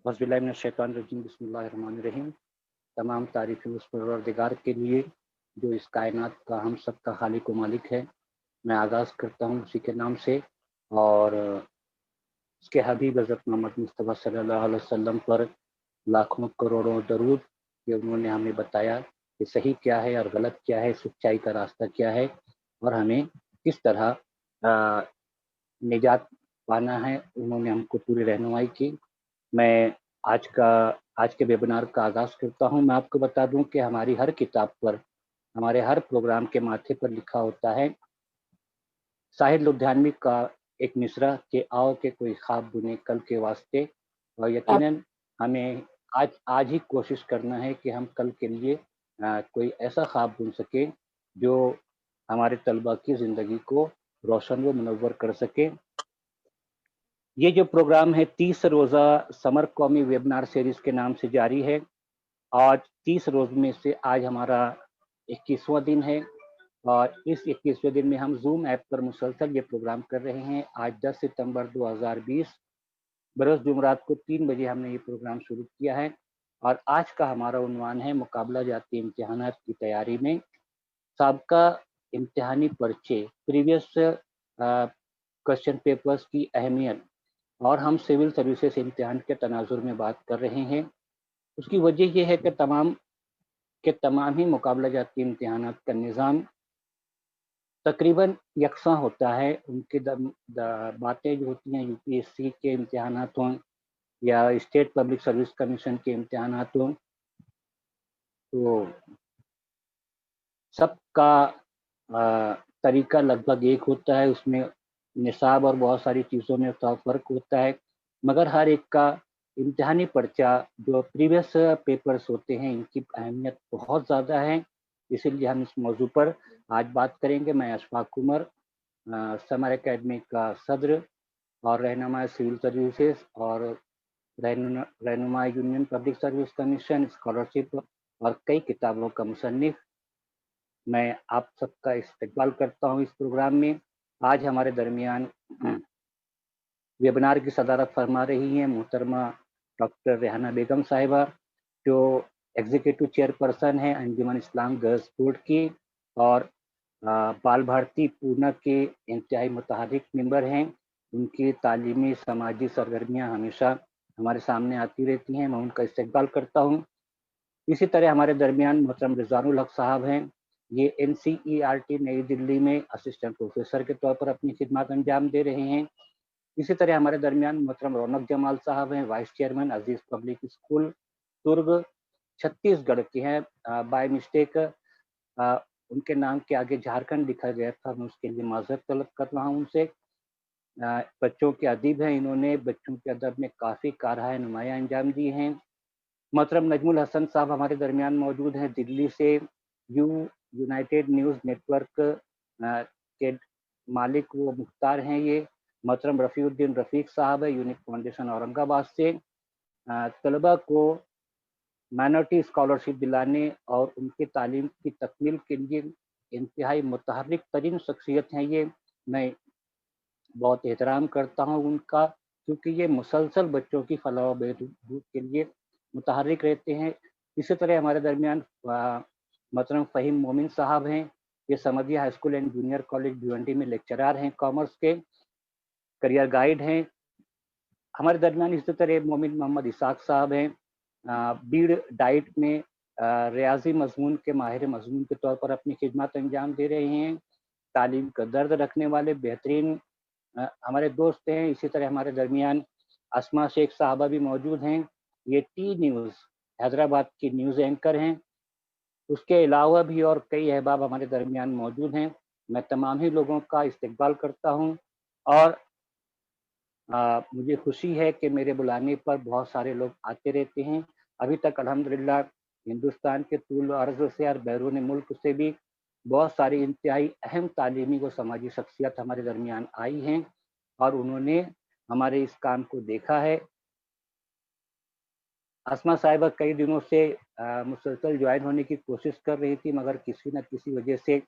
औज़ुबिल्लाहि बिस्मिल्लाहिर्रहमानिर्रहीम। तमाम तारीफ़ें उस परवरदिगार के लिए जो इस कायनात का हम सब का खालिक व मालिक है। मैं आगाज़ करता हूँ उसी के नाम से और उसके हबीब हज़रत मोहम्मद मुस्तफ़ा सल्लल्लाहु अलैहि वसल्लम पर लाखों करोड़ों दरूद कि उन्होंने हमें बताया कि सही क्या है और गलत क्या है, सच्चाई का रास्ता क्या है और हमें किस तरह निजात पाना है। उन्होंने हमको पूरी रहनुमाई की। मैं आज के वेबिनार का आगाज़ करता हूँ। मैं आपको बता दूँ कि हमारी हर किताब पर, हमारे हर प्रोग्राम के माथे पर लिखा होता है साहिर लुधियानवी का एक मिसरा कि आओ के कोई ख्वाब बुने कल के वास्ते। और यकीनन हमें आज ही कोशिश करना है कि हम कल के लिए कोई ऐसा ख्वाब बुन सकें जो हमारे तलबा की ज़िंदगी को रोशन व मुनव्वर कर सके। ये जो प्रोग्राम है 30 रोज़ा समर कौमी वेबिनार सीरीज़ के नाम से जारी है। आज 30 रोज़ में से आज हमारा 21वां दिन है और इस 21वें दिन में हम ज़ूम ऐप पर मुसलसल ये प्रोग्राम कर रहे हैं। आज 10 सितंबर 2020 बरोज़ जुमरात को 3 बजे हमने ये प्रोग्राम शुरू किया है और आज का हमारा उन्वान है मुकाबला जाती इम्तिहानात की तैयारी में साबका इम्तिहानी पर्चे, प्रीवियस क्वेश्चन पेपर्स की अहमियत। और हम सिविल सर्विसेज इम्तिहान के तनाजुर में बात कर रहे हैं। उसकी वजह यह है कि तमाम ही मुकाबला जाती इम्तिहानात का निज़ाम तकरीबन यकसा होता है। उनकी बातें जो होती हैं यूपीएससी के इम्तिहानात हों या स्टेट पब्लिक सर्विस कमीशन के इम्तिहानात हों, तो सबका तरीका लगभग एक होता है। उसमें निसाब और बहुत सारी चीज़ों में थोड़ा फ़र्क होता है, मगर हर एक का इम्तिहानी पर्चा जो प्रीवियस पेपर्स होते हैं इनकी अहमियत बहुत ज़्यादा है। इसीलिए हम इस मौजू पर आज बात करेंगे। मैं अशफाक उमर, समर एकेडमी का सदर और रहनुमा सिविल सर्विसेज और रहनुमा union public service commission, scholarship और कई किताबों का मुसन्निफ। मैं आप सबका इस्तकबाल करता हूँ इस प्रोग्राम में। आज हमारे दरमियान वेबिनार की सदारत फरमा रही हैं मोहतरमा डॉक्टर रेहाना बेगम साहिबा, जो एग्जीक्यूटिव चेयरपर्सन हैं अंजुमन इस्लाम गर्ल्स बोर्ड की और बाल भारती पूना के इंतहाई मुतहर्रिक मेंबर हैं। उनकी तालीमी समाजी सरगर्मियाँ हमेशा हमारे सामने आती रहती हैं। मैं उनका इस्तकबाल करता हूँ। इसी तरह हमारे दरमियान मोहतरम रिजवानुल हक साहब हैं। ये एनसीईआरटी नई दिल्ली में असिस्टेंट प्रोफेसर के तौर पर अपनी खिदमत अंजाम दे रहे हैं। इसी तरह हमारे दरमियान मोहतरम रौनक जमाल साहब हैं, वाइस चेयरमैन अजीज पब्लिक स्कूल दुर्ग छत्तीसगढ़ के हैं। बाय मिस्टेक उनके नाम के आगे झारखंड लिखा गया था, मैं उसके लिए माजरत तलब कर रहा हूँ उनसे। बच्चों के अदीब हैं, इन्होंने बच्चों के अदब में काफ़ी कारहाय नुमाया अंजाम दी हैं। मोहतरम नजमुल हसन साहब हमारे दरमियान मौजूद हैं दिल्ली से। यूनाइटेड न्यूज़ नेटवर्क के मालिक वो मुख्तार हैं ये। मोहतरम रफ़ीउद्दीन रफ़ीक साहब है, यूनिक फाउंडेशन औरंगाबाद से। तलबा को माइनॉरिटी स्कॉलरशिप दिलाने और उनकी तालीम की तकमील के लिए इंतहाई मुतहर्रिक तरीन शख्सियत हैं ये। मैं बहुत एहतराम करता हूँ उनका, क्योंकि ये मुसलसल बच्चों की फलाह व बहबूद के लिए मुतहर्रिक रहते हैं। इसी तरह हमारे दरमियान मोहतरम फ़हीम मोमिन साहब हैं। ये समदिया high school and junior college Bhiwandi में लेक्चरार हैं, कॉमर्स के करियर गाइड हैं। हमारे दरमियान इसी तरह मोमिन मोहम्मद इसाक साहब हैं, बीड़ डाइट में रियाजी मजमून के माहिर मजमून के तौर पर अपनी खिदमत अंजाम दे रहे हैं। तालीम का दर्द रखने वाले बेहतरीन हमारे दोस्त हैं। इसी तरह हमारे दरमियान अस्मा शेख साहबा भी मौजूद हैं। ये टी न्यूज़ हैदराबाद की न्यूज़ एंकर हैं। उसके अलावा भी और कई अहबाब हमारे दरमियान मौजूद हैं। मैं तमाम ही लोगों का इस्तकबाल करता हूँ और मुझे खुशी है कि मेरे बुलाने पर बहुत सारे लोग आते रहते हैं। अभी तक अल्हम्दुलिल्लाह हिंदुस्तान के तूल अर्ज़ से और बैरून मुल्क से भी बहुत सारी इंतहाई अहम तालीमी व समाजी शख्सियत हमारे दरमियान आई हैं और उन्होंने हमारे इस काम को देखा है। अस्मा साहिबा कई दिनों से मुसलसल ज्वाइन होने की कोशिश कर रही थी, मगर किसी न किसी वजह से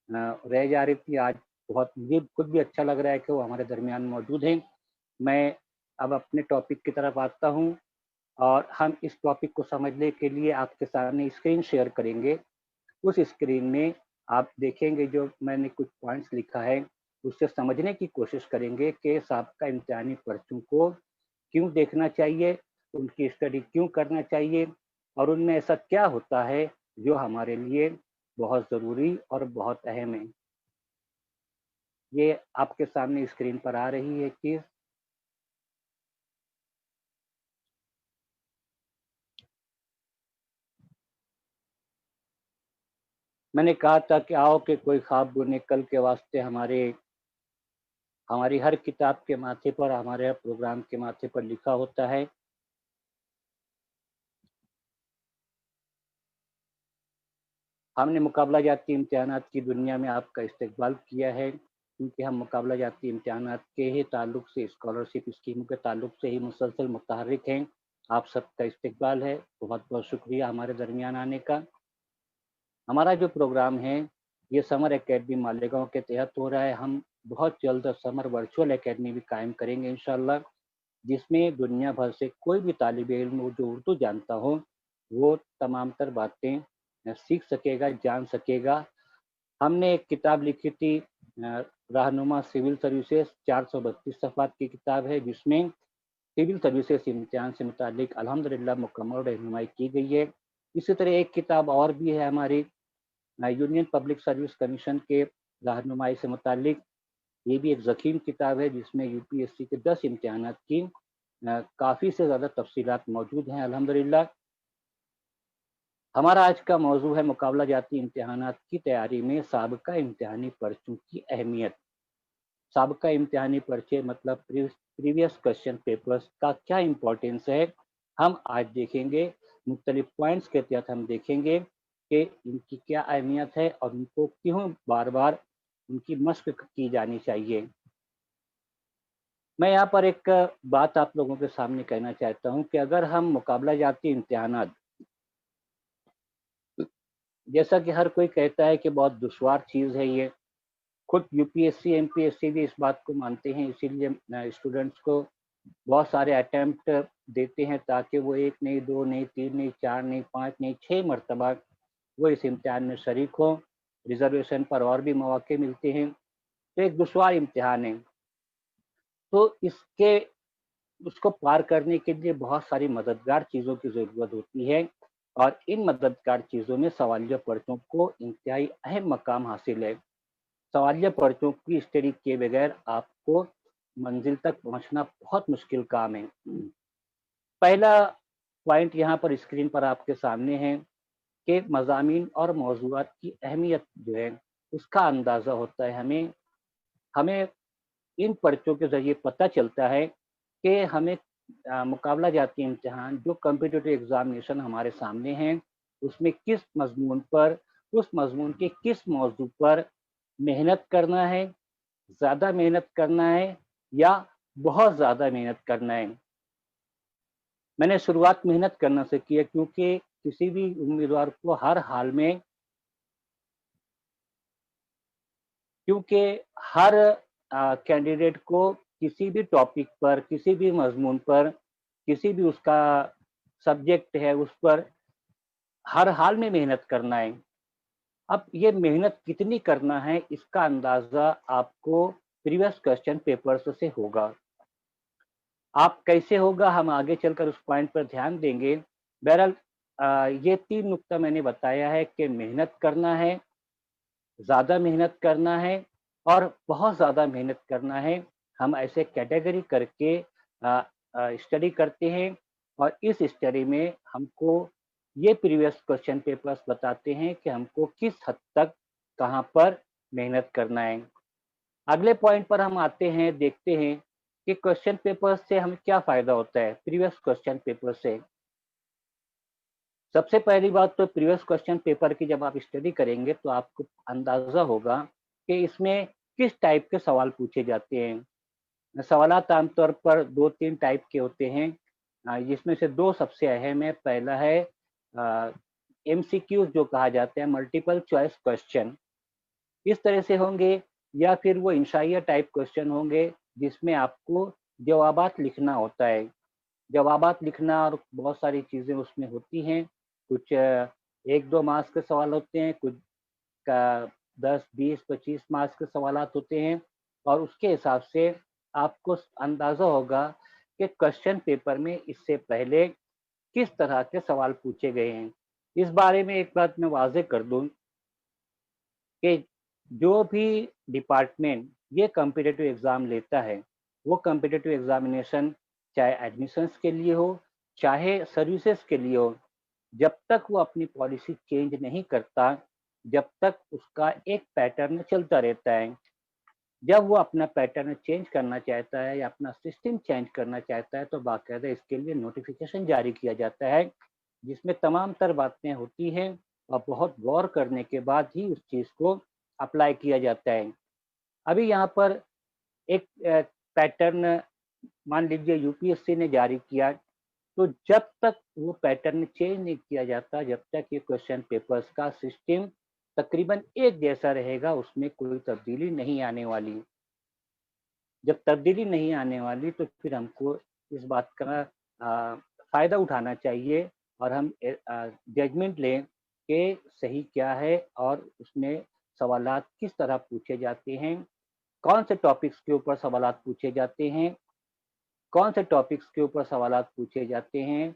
रह जा रही थी। आज बहुत मुझे खुद भी अच्छा लग रहा है कि वो हमारे दरमियान मौजूद हैं। मैं अब अपने टॉपिक की तरफ आता हूँ। और हम इस टॉपिक को समझने के लिए आपके सामने स्क्रीन शेयर करेंगे। उस स्क्रीन में आप देखेंगे जो मैंने कुछ पॉइंट्स लिखा है, उससे समझने की कोशिश करेंगे कि साबका इम्तिहानी पर्चों को क्यों देखना चाहिए, उनकी स्टडी क्यों करना चाहिए और उनमें ऐसा क्या होता है जो हमारे लिए बहुत ज़रूरी और बहुत अहम है। ये आपके सामने स्क्रीन पर आ रही है चीज़। मैंने कहा था कि आओ कि कोई ख्वाब बुने कल के वास्ते हमारी हर किताब के माथे पर, हमारे हर प्रोग्राम के माथे पर लिखा होता है। हमने मुकाबला जाती इम्तिहानात की दुनिया में आपका इस्तकबाल किया है, क्योंकि हम मुकाबला जाती इम्तिहानात के ही ताल्लुक से, स्कॉलरशिप स्कीम के ताल्लुक से ही मुसलसल मुतहर्रिक हैं। आप सबका इस्तकबाल है, बहुत बहुत शुक्रिया हमारे दरमियान आने का। हमारा जो प्रोग्राम है ये समर एकेडमी मालेगांव के तहत हो रहा है। हम बहुत जल्द समर वर्चुअल एकेडमी भी कायम करेंगे इंशाल्लाह, जिसमें दुनिया भर से कोई भी तालिब इल्म जो उर्दू जानता हो वो तमाम तर बातें सीख सकेगा, जान सकेगा। हमने एक किताब लिखी थी रहनुमा सिविल सर्विसेज, 432 सफ़ात की किताब है, जिसमें सिविल सर्विसेज इम्तिहान से मुतालिक अल्हम्दुलिल्लाह मुकम्मल रहनुमाई की गई है। इसी तरह एक किताब और भी है हमारी यूनियन पब्लिक सर्विस कमीशन के रहनुमाई से मुतालिक। ये भी एक ज़ख़ीम किताब है जिसमें यूपीएससी के 10 इम्तिहानात की काफ़ी से ज़्यादा तफसीलात मौजूद हैं अल्हम्दुलिल्लाह। हमारा आज का मौजू है मुकाबला जाती इम्तिहानात की तैयारी में साबका इम्तिहानी पर्चों की अहमियत। साबका इम्तिहानी पर्चे मतलब प्रीवियस क्वेश्चन पेपर्स का क्या इम्पोर्टेंस है, हम आज देखेंगे। मुख्तलिफ पॉइंट्स के तहत हम देखेंगे कि इनकी क्या अहमियत है और उनको क्यों बार बार उनकी मश्क की जानी चाहिए। मैं यहाँ पर एक बात आप लोगों के सामने कहना चाहता हूँ कि अगर हम मुकाबला जाती इम्तिहानात, जैसा कि हर कोई कहता है कि बहुत दुश्वार चीज़ है ये, खुद यूपीएससी एमपीएससी भी इस बात को मानते हैं, इसीलिए स्टूडेंट्स को बहुत सारे अटेम्प्ट देते हैं ताकि वो 1 नहीं, 2 नहीं, 3 नहीं, 4 नहीं, 5 नहीं, 6 मरतबा वो इस इम्तिहान में शरीक हो। रिजर्वेशन पर और भी मौके मिलते हैं, तो एक दुश्वार इम्तिहान है। तो उसको पार करने के लिए बहुत सारी मददगार चीज़ों की ज़रूरत होती है और इन मददगार चीज़ों में सवालिया पर्चों को इंतहाई अहम मकाम हासिल है। सवालिया पर्चों की स्टडी किए बगैर आपको मंजिल तक पहुंचना बहुत मुश्किल काम है। पहला पॉइंट यहाँ पर स्क्रीन पर आपके सामने है कि मज़ामीन और मौज़ूआत की अहमियत जो है उसका अंदाज़ा होता है हमें। हमें इन पर्चों के ज़रिए पता चलता है कि हमें मुकाबला जाती इम्तिहान जो कॉम्पिटिटिव एग्ज़ामिनेशन हमारे सामने हैं, उसमें किस मज़मून पर, उस मज़मून के किस मौजू पर मेहनत करना है, ज़्यादा मेहनत करना है या बहुत ज़्यादा मेहनत करना है। मैंने शुरुआत मेहनत करने से की है, क्योंकि किसी भी उम्मीदवार को हर हाल में, क्योंकि हर कैंडिडेट को किसी भी टॉपिक पर, किसी भी मज़मून पर, किसी भी उसका सब्जेक्ट है उस पर हर हाल में मेहनत करना है। अब ये मेहनत कितनी करना है इसका अंदाज़ा आपको प्रीवियस क्वेश्चन पेपर्स से होगा। आप कैसे होगा हम आगे चलकर उस पॉइंट पर ध्यान देंगे। बहरहाल ये 3 नुक्ता मैंने बताया है कि मेहनत करना है, ज़्यादा मेहनत करना है और बहुत ज़्यादा मेहनत करना है। हम ऐसे कैटेगरी करके स्टडी करते हैं और इस स्टडी में हमको ये प्रीवियस क्वेश्चन पेपर्स बताते हैं कि हमको किस हद तक कहाँ पर मेहनत करना है। अगले पॉइंट पर हम आते हैं, देखते हैं कि क्वेश्चन पेपर से हमें क्या फ़ायदा होता है प्रीवियस क्वेश्चन पेपर से। सबसे पहली बात तो प्रीवियस क्वेश्चन पेपर की जब आप स्टडी करेंगे तो आपको अंदाज़ा होगा कि इसमें किस टाइप के सवाल पूछे जाते हैं। सवालात आमतौर पर 2-3 टाइप के होते हैं, जिसमें से 2 सबसे अहम है। पहला है एमसीक्यूज जो कहा जाता है, मल्टीपल चॉइस क्वेश्चन, इस तरह से होंगे, या फिर वो इंशाइया टाइप क्वेश्चन होंगे जिसमें आपको जवाबात लिखना होता है। जवाबात लिखना और बहुत सारी चीज़ें उसमें होती हैं। कुछ 1-2 मार्क्स के सवाल होते हैं, कुछ का 10, 20, 25 मार्क्स के सवालात होते हैं और उसके हिसाब से आपको अंदाज़ा होगा कि क्वेश्चन पेपर में इससे पहले किस तरह के सवाल पूछे गए हैं। इस बारे में एक बात मैं वाज़ेह कर दूँ कि जो भी डिपार्टमेंट ये कॉम्पिटिटिव एग्ज़ाम लेता है, वो कॉम्पिटिटिव एग्ज़ामिनेशन चाहे एडमिशन्स के लिए हो, चाहे सर्विसेज़ के लिए हो, जब तक वो अपनी पॉलिसी चेंज नहीं करता, जब तक उसका एक पैटर्न चलता रहता है। जब वो अपना पैटर्न चेंज करना चाहता है या अपना सिस्टम चेंज करना चाहता है, तो बाकायदा इसके लिए नोटिफ़िकेशन जारी किया जाता है, जिसमें तमाम तर बातें होती हैं और बहुत गौर करने के बाद ही उस चीज़ को अप्लाई किया जाता है। अभी यहाँ पर एक पैटर्न मान लीजिए यूपीएससी ने जारी किया, तो जब तक वो पैटर्न चेंज नहीं किया जाता, जब तक ये क्वेश्चन पेपर्स का सिस्टम तकरीबन एक जैसा रहेगा, उसमें कोई तब्दीली नहीं आने वाली। जब तब्दीली नहीं आने वाली तो फिर हमको इस बात का फ़ायदा उठाना चाहिए और हम जजमेंट लें कि सही क्या है और उसमें सवालात किस तरह पूछे जाते हैं, कौन से टॉपिक्स के ऊपर सवालात पूछे जाते हैं, कौन से टॉपिक्स के ऊपर सवालात पूछे जाते हैं,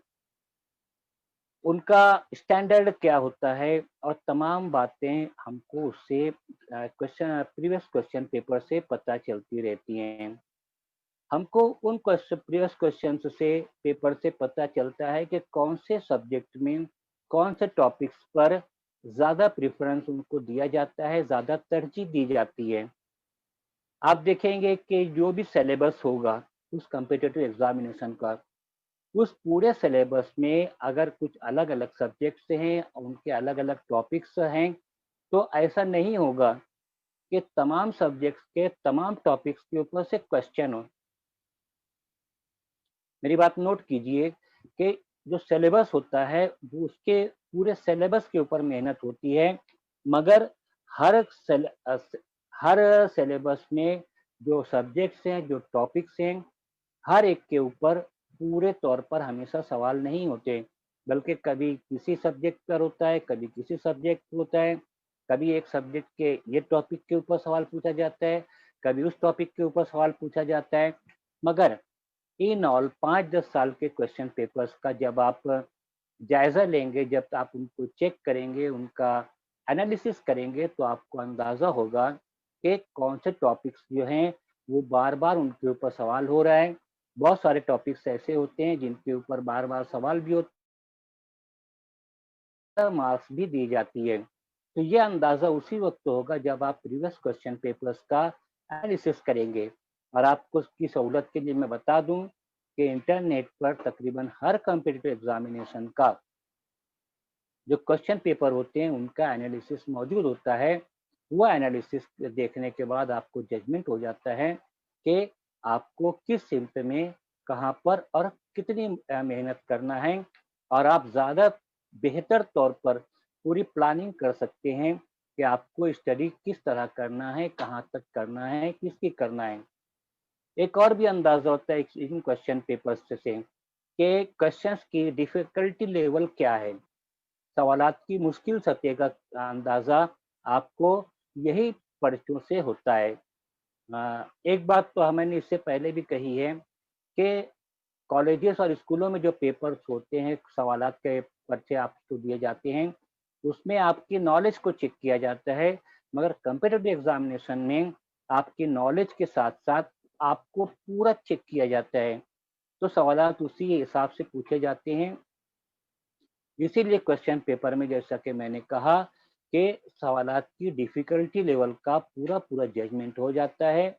उनका स्टैंडर्ड क्या होता है और तमाम बातें हमको उससे प्रीवियस क्वेश्चन पेपर से पता चलती रहती हैं। हमको उन प्रीवियस क्वेश्चंस से पेपर से पता चलता है कि कौन से सब्जेक्ट में कौन से टॉपिक्स पर ज़्यादा प्रेफ़रेंस उनको दिया जाता है, ज़्यादा तरजीह दी जाती है। आप देखेंगे कि जो भी सिलेबस होगा उस कॉम्पिटिटिव एग्ज़ामिनेशन का, उस पूरे सिलेबस में अगर कुछ अलग-अलग सब्जेक्ट्स हैं, उनके अलग-अलग टॉपिक्स हैं, तो ऐसा नहीं होगा कि तमाम सब्जेक्ट्स के तमाम टॉपिक्स के ऊपर से क्वेश्चन हो। मेरी बात नोट कीजिए कि जो सिलेबस होता है वो उसके पूरे सिलेबस के ऊपर मेहनत होती है, मगर हर हर सिलेबस में जो सब्जेक्ट्स हैं, जो टॉपिक्स हैं, हर एक के ऊपर पूरे तौर पर हमेशा सवाल नहीं होते, बल्कि कभी किसी सब्जेक्ट पर होता है, कभी किसी सब्जेक्ट पर होता है, कभी एक सब्जेक्ट के ये टॉपिक के ऊपर सवाल पूछा जाता है, कभी उस टॉपिक के ऊपर सवाल पूछा जाता है, मगर इन ऑल 5-10 साल के क्वेश्चन पेपर्स का जब आप जायज़ा लेंगे, जब आप उनको चेक करेंगे, उनका एनालिसिस करेंगे, तो आपको अंदाज़ा होगा कि कौन से टॉपिक्स जो हैं, वो बार-बार उनके ऊपर सवाल हो रहा है। बहुत सारे टॉपिक्स ऐसे होते हैं जिनके ऊपर बार-बार सवाल भी होता है, मार्क्स भी दी जाती है। तो ये अंदाज़ा उसी वक़्त होगा जब आप प्रीवियस क्वेश्चन पेपर्स का एनालिसिस करेंगे। और आपको उसकी सहूलत के लिए मैं बता दूँ कि इंटरनेट पर तकरीबन हर कॉम्पिटिटिव एग्ज़ामिनेशन का जो क्वेश्चन पेपर होते हैं उनका एनालिसिस मौजूद होता है। वो एनालिसिस देखने के बाद आपको जजमेंट हो जाता है कि आपको किस सिमत में, कहाँ पर और कितनी मेहनत करना है और आप ज़्यादा बेहतर तौर पर पूरी प्लानिंग कर सकते हैं कि आपको स्टडी किस तरह करना है, कहाँ तक करना है, किसकी करना है। एक और भी अंदाज़ा होता है इन क्वेश्चन पेपर्स से कि क्वेश्चंस की डिफ़िकल्टी लेवल क्या है। सवालात की मुश्किल सतह का अंदाज़ा आपको यही पर्चों से होता है। एक बात तो मैंने इससे पहले भी कही है कि कॉलेजेस और स्कूलों में जो पेपर्स होते हैं, सवालात के पर्चे आपको दिए जाते हैं, उसमें आपकी नॉलेज को चेक किया जाता है, मगर कॉम्पिटिटिव एग्ज़ामिनेशन में आपकी नॉलेज के साथ-साथ आपको पूरा चेक किया जाता है। तो सवालात उसी हिसाब से पूछे जाते हैं। इसीलिए क्वेश्चन पेपर में जैसा कि मैंने कहा कि सवालात की डिफ़िकल्टी लेवल का पूरा-पूरा जजमेंट हो जाता है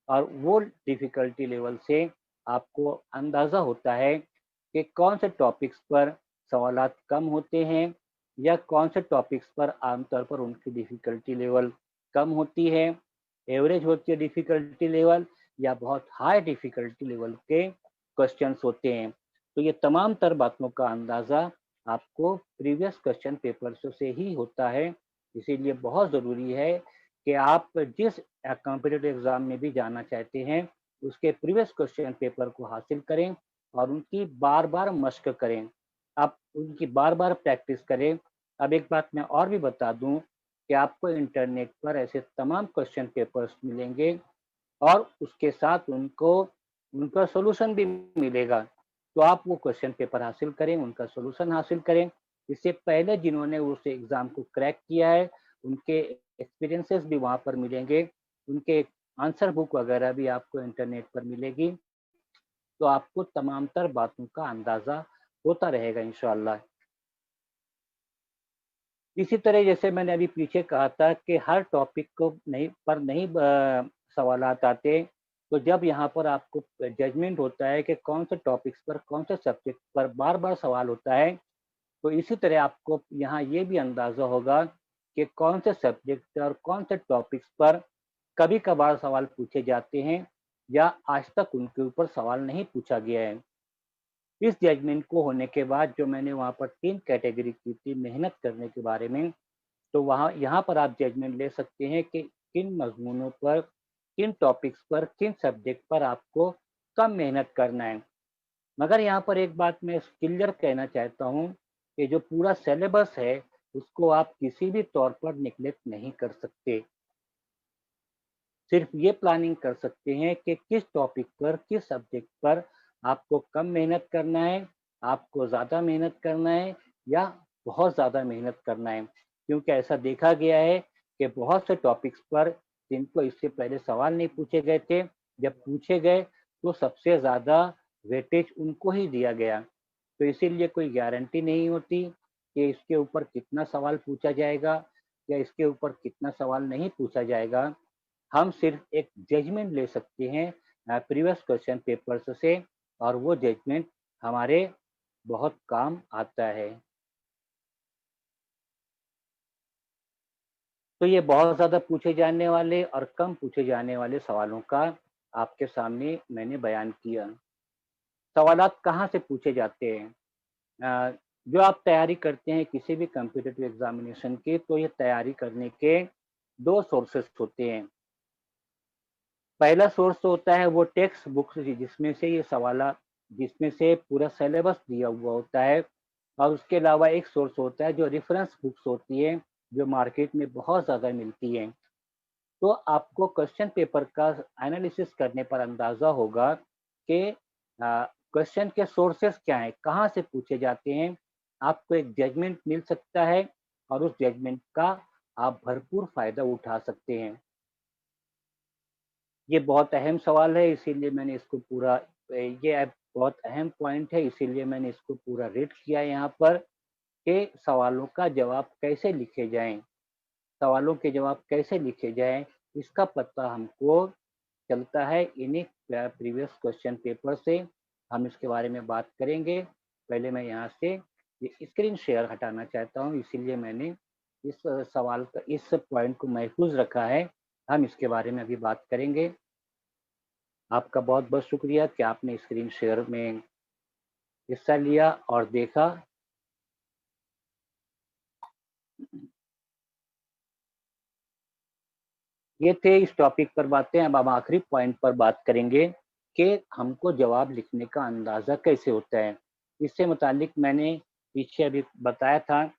और वो डिफ़िकल्टी लेवल से आपको अंदाज़ा होता है कि कौन से टॉपिक्स पर सवालात कम होते हैं या कौन से टॉपिक्स पर आमतौर पर उनकी डिफ़िकल्टी लेवल कम होती है, एवरेज होती है डिफ़िकल्टी लेवल या बहुत हाई डिफ़िकल्टी लेवल के क्वेश्चंस होते हैं। तो ये तमाम तर बातों का अंदाज़ा आपको प्रीवियस क्वेश्चन पेपर्स से ही होता है। इसीलिए बहुत ज़रूरी है कि आप जिस कॉम्पिटिटिव एग्ज़ाम में भी जाना चाहते हैं, उसके प्रीवियस क्वेश्चन पेपर को हासिल करें और उनकी बार-बार मश्क करें। आप उनकी बार-बार प्रैक्टिस करें। अब एक बात मैं और भी बता दूँ कि आपको इंटरनेट पर ऐसे तमाम क्वेश्चन पेपर्स मिलेंगे और उसके साथ उनका सॉल्यूशन भी मिलेगा। तो आप वो क्वेश्चन पेपर हासिल करें, उनका सॉल्यूशन हासिल करें। इससे पहले जिन्होंने उस एग्ज़ाम को क्रैक किया है, उनके एक्सपीरियंसेस भी वहाँ पर मिलेंगे। उनके आंसर बुक वगैरह भी आपको इंटरनेट पर मिलेगी। तो आपको तमाम तर बातों का अंदाज़ा होता रहेगा इंशाअल्लाह। इसी तरह जैसे मैंने अभी पीछे कहा था कि हर टॉपिक को नहीं सवालात आते, तो जब यहाँ पर आपको जजमेंट होता है कि कौन से टॉपिक्स पर, कौन से सब्जेक्ट पर बार-बार सवाल होता है, तो इसी तरह आपको यहाँ ये भी अंदाज़ा होगा कि कौन से सब्जेक्ट और कौन से टॉपिक्स पर कभी-कभार सवाल पूछे जाते हैं या आज तक उनके ऊपर सवाल नहीं पूछा गया है। इस जजमेंट को होने के बाद जो मैंने वहाँ पर 3 कैटेगरी की थी मेहनत करने के बारे में, तो वहाँ यहाँ पर आप जजमेंट ले सकते हैं कि किन मज़मूनों पर, किन टॉपिक्स पर, किन सब्जेक्ट पर आपको कम मेहनत करना है। मगर यहाँ पर एक बात मैं क्लियर कहना चाहता हूँ कि जो पूरा सिलेबस है, उसको आप किसी भी तौर पर नेगलेक्ट नहीं कर सकते। सिर्फ ये प्लानिंग कर सकते हैं कि किस टॉपिक पर, किस सब्जेक्ट पर आपको कम मेहनत करना है, आपको ज़्यादा मेहनत करना है या बहुत ज़्यादा मेहनत करना है। क्योंकि ऐसा देखा गया है कि बहुत से टॉपिक्स पर जिनको इससे पहले सवाल नहीं पूछे गए थे, जब पूछे गए तो सबसे ज़्यादा वेटेज उनको ही दिया गया। तो इसीलिए कोई गारंटी नहीं होती कि इसके ऊपर कितना सवाल पूछा जाएगा या इसके ऊपर कितना सवाल नहीं पूछा जाएगा। हम सिर्फ एक जजमेंट ले सकते हैं प्रीवियस क्वेश्चन पेपर्स से और वो जजमेंट हमारे बहुत काम आता है। तो ये बहुत ज़्यादा पूछे जाने वाले और कम पूछे जाने वाले सवालों का आपके सामने मैंने बयान किया। सवालात कहाँ से पूछे जाते हैं? जो आप तैयारी करते हैं किसी भी कॉम्पिटिटिव एग्ज़ामिनेशन की, तो ये तैयारी करने के 2 सोर्सेस होते हैं। पहला सोर्स तो होता है वो टेक्स्ट बुक्स जिसमें से पूरा सिलेबस दिया हुआ होता है और उसके अलावा एक सोर्स होता है जो रेफरेंस बुक्स होती है, जो मार्केट में बहुत ज़्यादा मिलती हैं। तो आपको क्वेश्चन पेपर का एनालिसिस करने पर अंदाज़ा होगा कि क्वेश्चन के सोर्सेस क्या हैं, कहाँ से पूछे जाते हैं। आपको एक जजमेंट मिल सकता है और उस जजमेंट का आप भरपूर फ़ायदा उठा सकते हैं। ये बहुत अहम सवाल है इसीलिए मैंने इसको पूरा बहुत अहम पॉइंट है इसीलिए मैंने इसको पूरा रीड किया यहाँ पर कि सवालों का जवाब कैसे लिखे जाएँ। सवालों के जवाब कैसे लिखे जाएँ, इसका पता हमको चलता है इन्हीं प्रीवियस क्वेश्चन पेपर से। हम इसके बारे में बात करेंगे। पहले मैं यहाँ से ये स्क्रीन शेयर हटाना चाहता हूँ इसीलिए मैंने इस पॉइंट को महफूज़ रखा है। हम इसके बारे में अभी बात करेंगे। आपका बहुत-बहुत शुक्रिया कि आपने स्क्रीन शेयर में हिस्सा लिया और देखा। ये थे इस टॉपिक पर बातें। अब हम आखिरी पॉइंट पर बात करेंगे कि हमको जवाब लिखने का अंदाज़ा कैसे होता है। इससे मुतालिक मैंने पीछे अभी बताया था,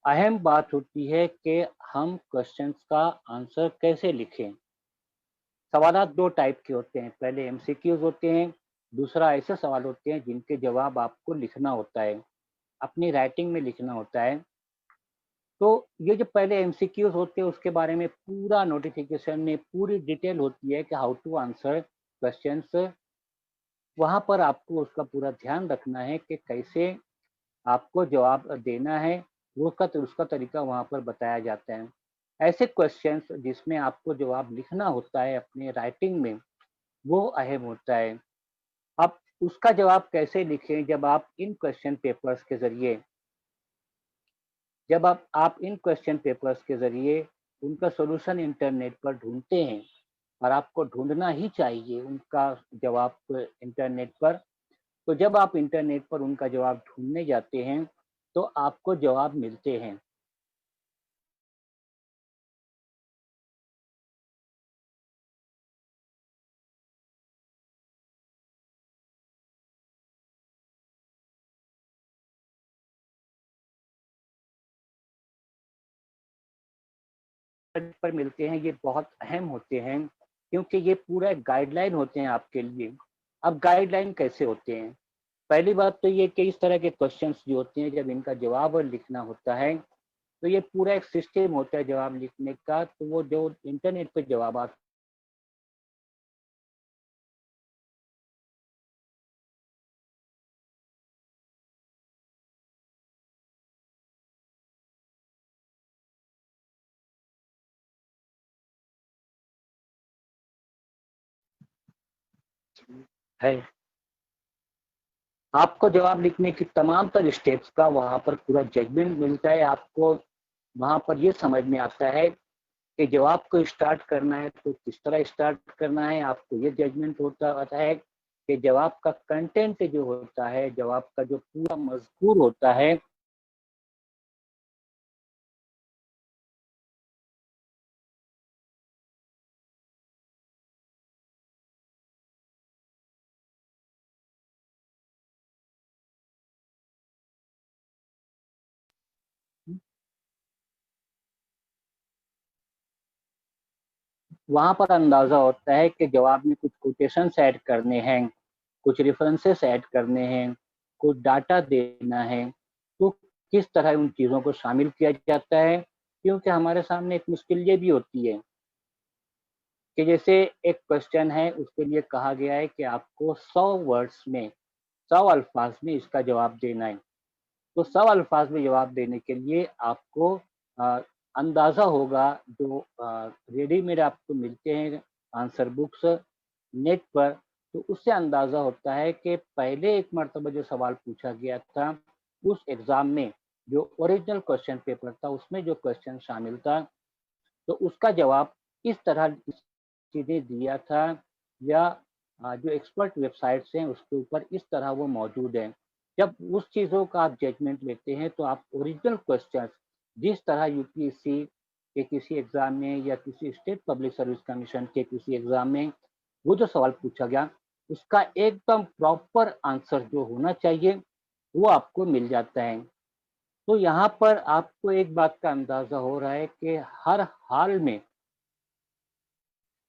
अहम बात होती है कि हम क्वेश्चंस का आंसर कैसे लिखें। सवालात 2 टाइप के होते हैं, पहले एमसीक्यूज़ होते हैं, दूसरा ऐसे सवाल होते हैं जिनके जवाब आपको लिखना होता है, अपनी राइटिंग में लिखना होता है। तो ये जो पहले एमसीक्यूज़ होते हैं उसके बारे में पूरा नोटिफ़िकेशन में पूरी डिटेल होती है कि हाउ टू आंसर क्वेश्चंस। वहाँ पर आपको उसका पूरा ध्यान रखना है कि कैसे आपको जवाब देना है, उसका तरीका वहाँ पर बताया जाता है। ऐसे क्वेश्चंस जिसमें आपको जवाब लिखना होता है अपने राइटिंग में, वो अहम होता है। अब उसका जवाब कैसे लिखें जब आप इन क्वेश्चन पेपर्स के ज़रिए उनका सॉल्यूशन इंटरनेट पर ढूँढते हैं और आपको ढूँढना ही चाहिए उनका जवाब इंटरनेट पर। तो जब आप इंटरनेट पर उनका जवाब ढूँढने जाते हैं, तो आपको जवाब मिलते हैं। पर मिलते हैं ये बहुत अहम होते हैं, क्योंकि ये पूरा एक गाइडलाइन होते हैं आपके लिए। अब गाइडलाइन कैसे होते हैं? पहली बात तो ये कि इस तरह के क्वेश्चंस जो होते हैं, जब इनका जवाब लिखना होता है तो ये पूरा एक सिस्टम होता है जवाब लिखने का। तो वो जो इंटरनेट पे जवाब है, आपको जवाब लिखने की तमाम तर स्टेप्स का वहां पर पूरा जजमेंट मिलता है। आपको वहां पर ये समझ में आता है कि जवाब को स्टार्ट करना है तो किस तरह स्टार्ट करना है। आपको ये जजमेंट होता है कि जवाब का कंटेंट जो होता है, जवाब का जो पूरा मजकूर होता है, वहां पर अंदाजा होता है कि जवाब में कुछ कोटेशंस ऐड करने हैं, कुछ रेफरेंसेस ऐड करने हैं, कुछ डाटा देना है, तो किस तरह उन चीज़ों को शामिल किया जाता है। क्योंकि हमारे सामने एक मुश्किल ये भी होती है कि जैसे एक क्वेश्चन है, उसके लिए कहा गया है कि आपको 100 वर्ड्स में, 100 अल्फाज में इसका जवाब देना है। तो 100 अल्फाज में जवाब देने के लिए आपको अ, अंदाज़ा होगा, जो रेडीमेड आपको मिलते हैं आंसर बुक्स नेट पर, तो उससे अंदाज़ा होता है कि पहले एक मरतबा जो सवाल पूछा गया था, उस एग्ज़ाम में जो ओरिजिनल क्वेश्चन पेपर था, उसमें जो क्वेश्चन शामिल था, तो उसका जवाब इस तरह सीधे दिया था, या जो एक्सपर्ट वेबसाइट्स हैं उसके ऊपर इस तरह वो मौजूद है। जब उस चीज़ों का आप जजमेंट लेते हैं तो आप ओरिजिनल क्वेश्चन जिस तरह यूपीएससी के किसी एग्जाम में या किसी स्टेट पब्लिक सर्विस कमीशन के किसी एग्जाम में वो जो सवाल पूछा गया, उसका एकदम प्रॉपर आंसर जो होना चाहिए वो आपको मिल जाता है। तो यहाँ पर आपको एक बात का अंदाजा हो रहा है कि हर हाल में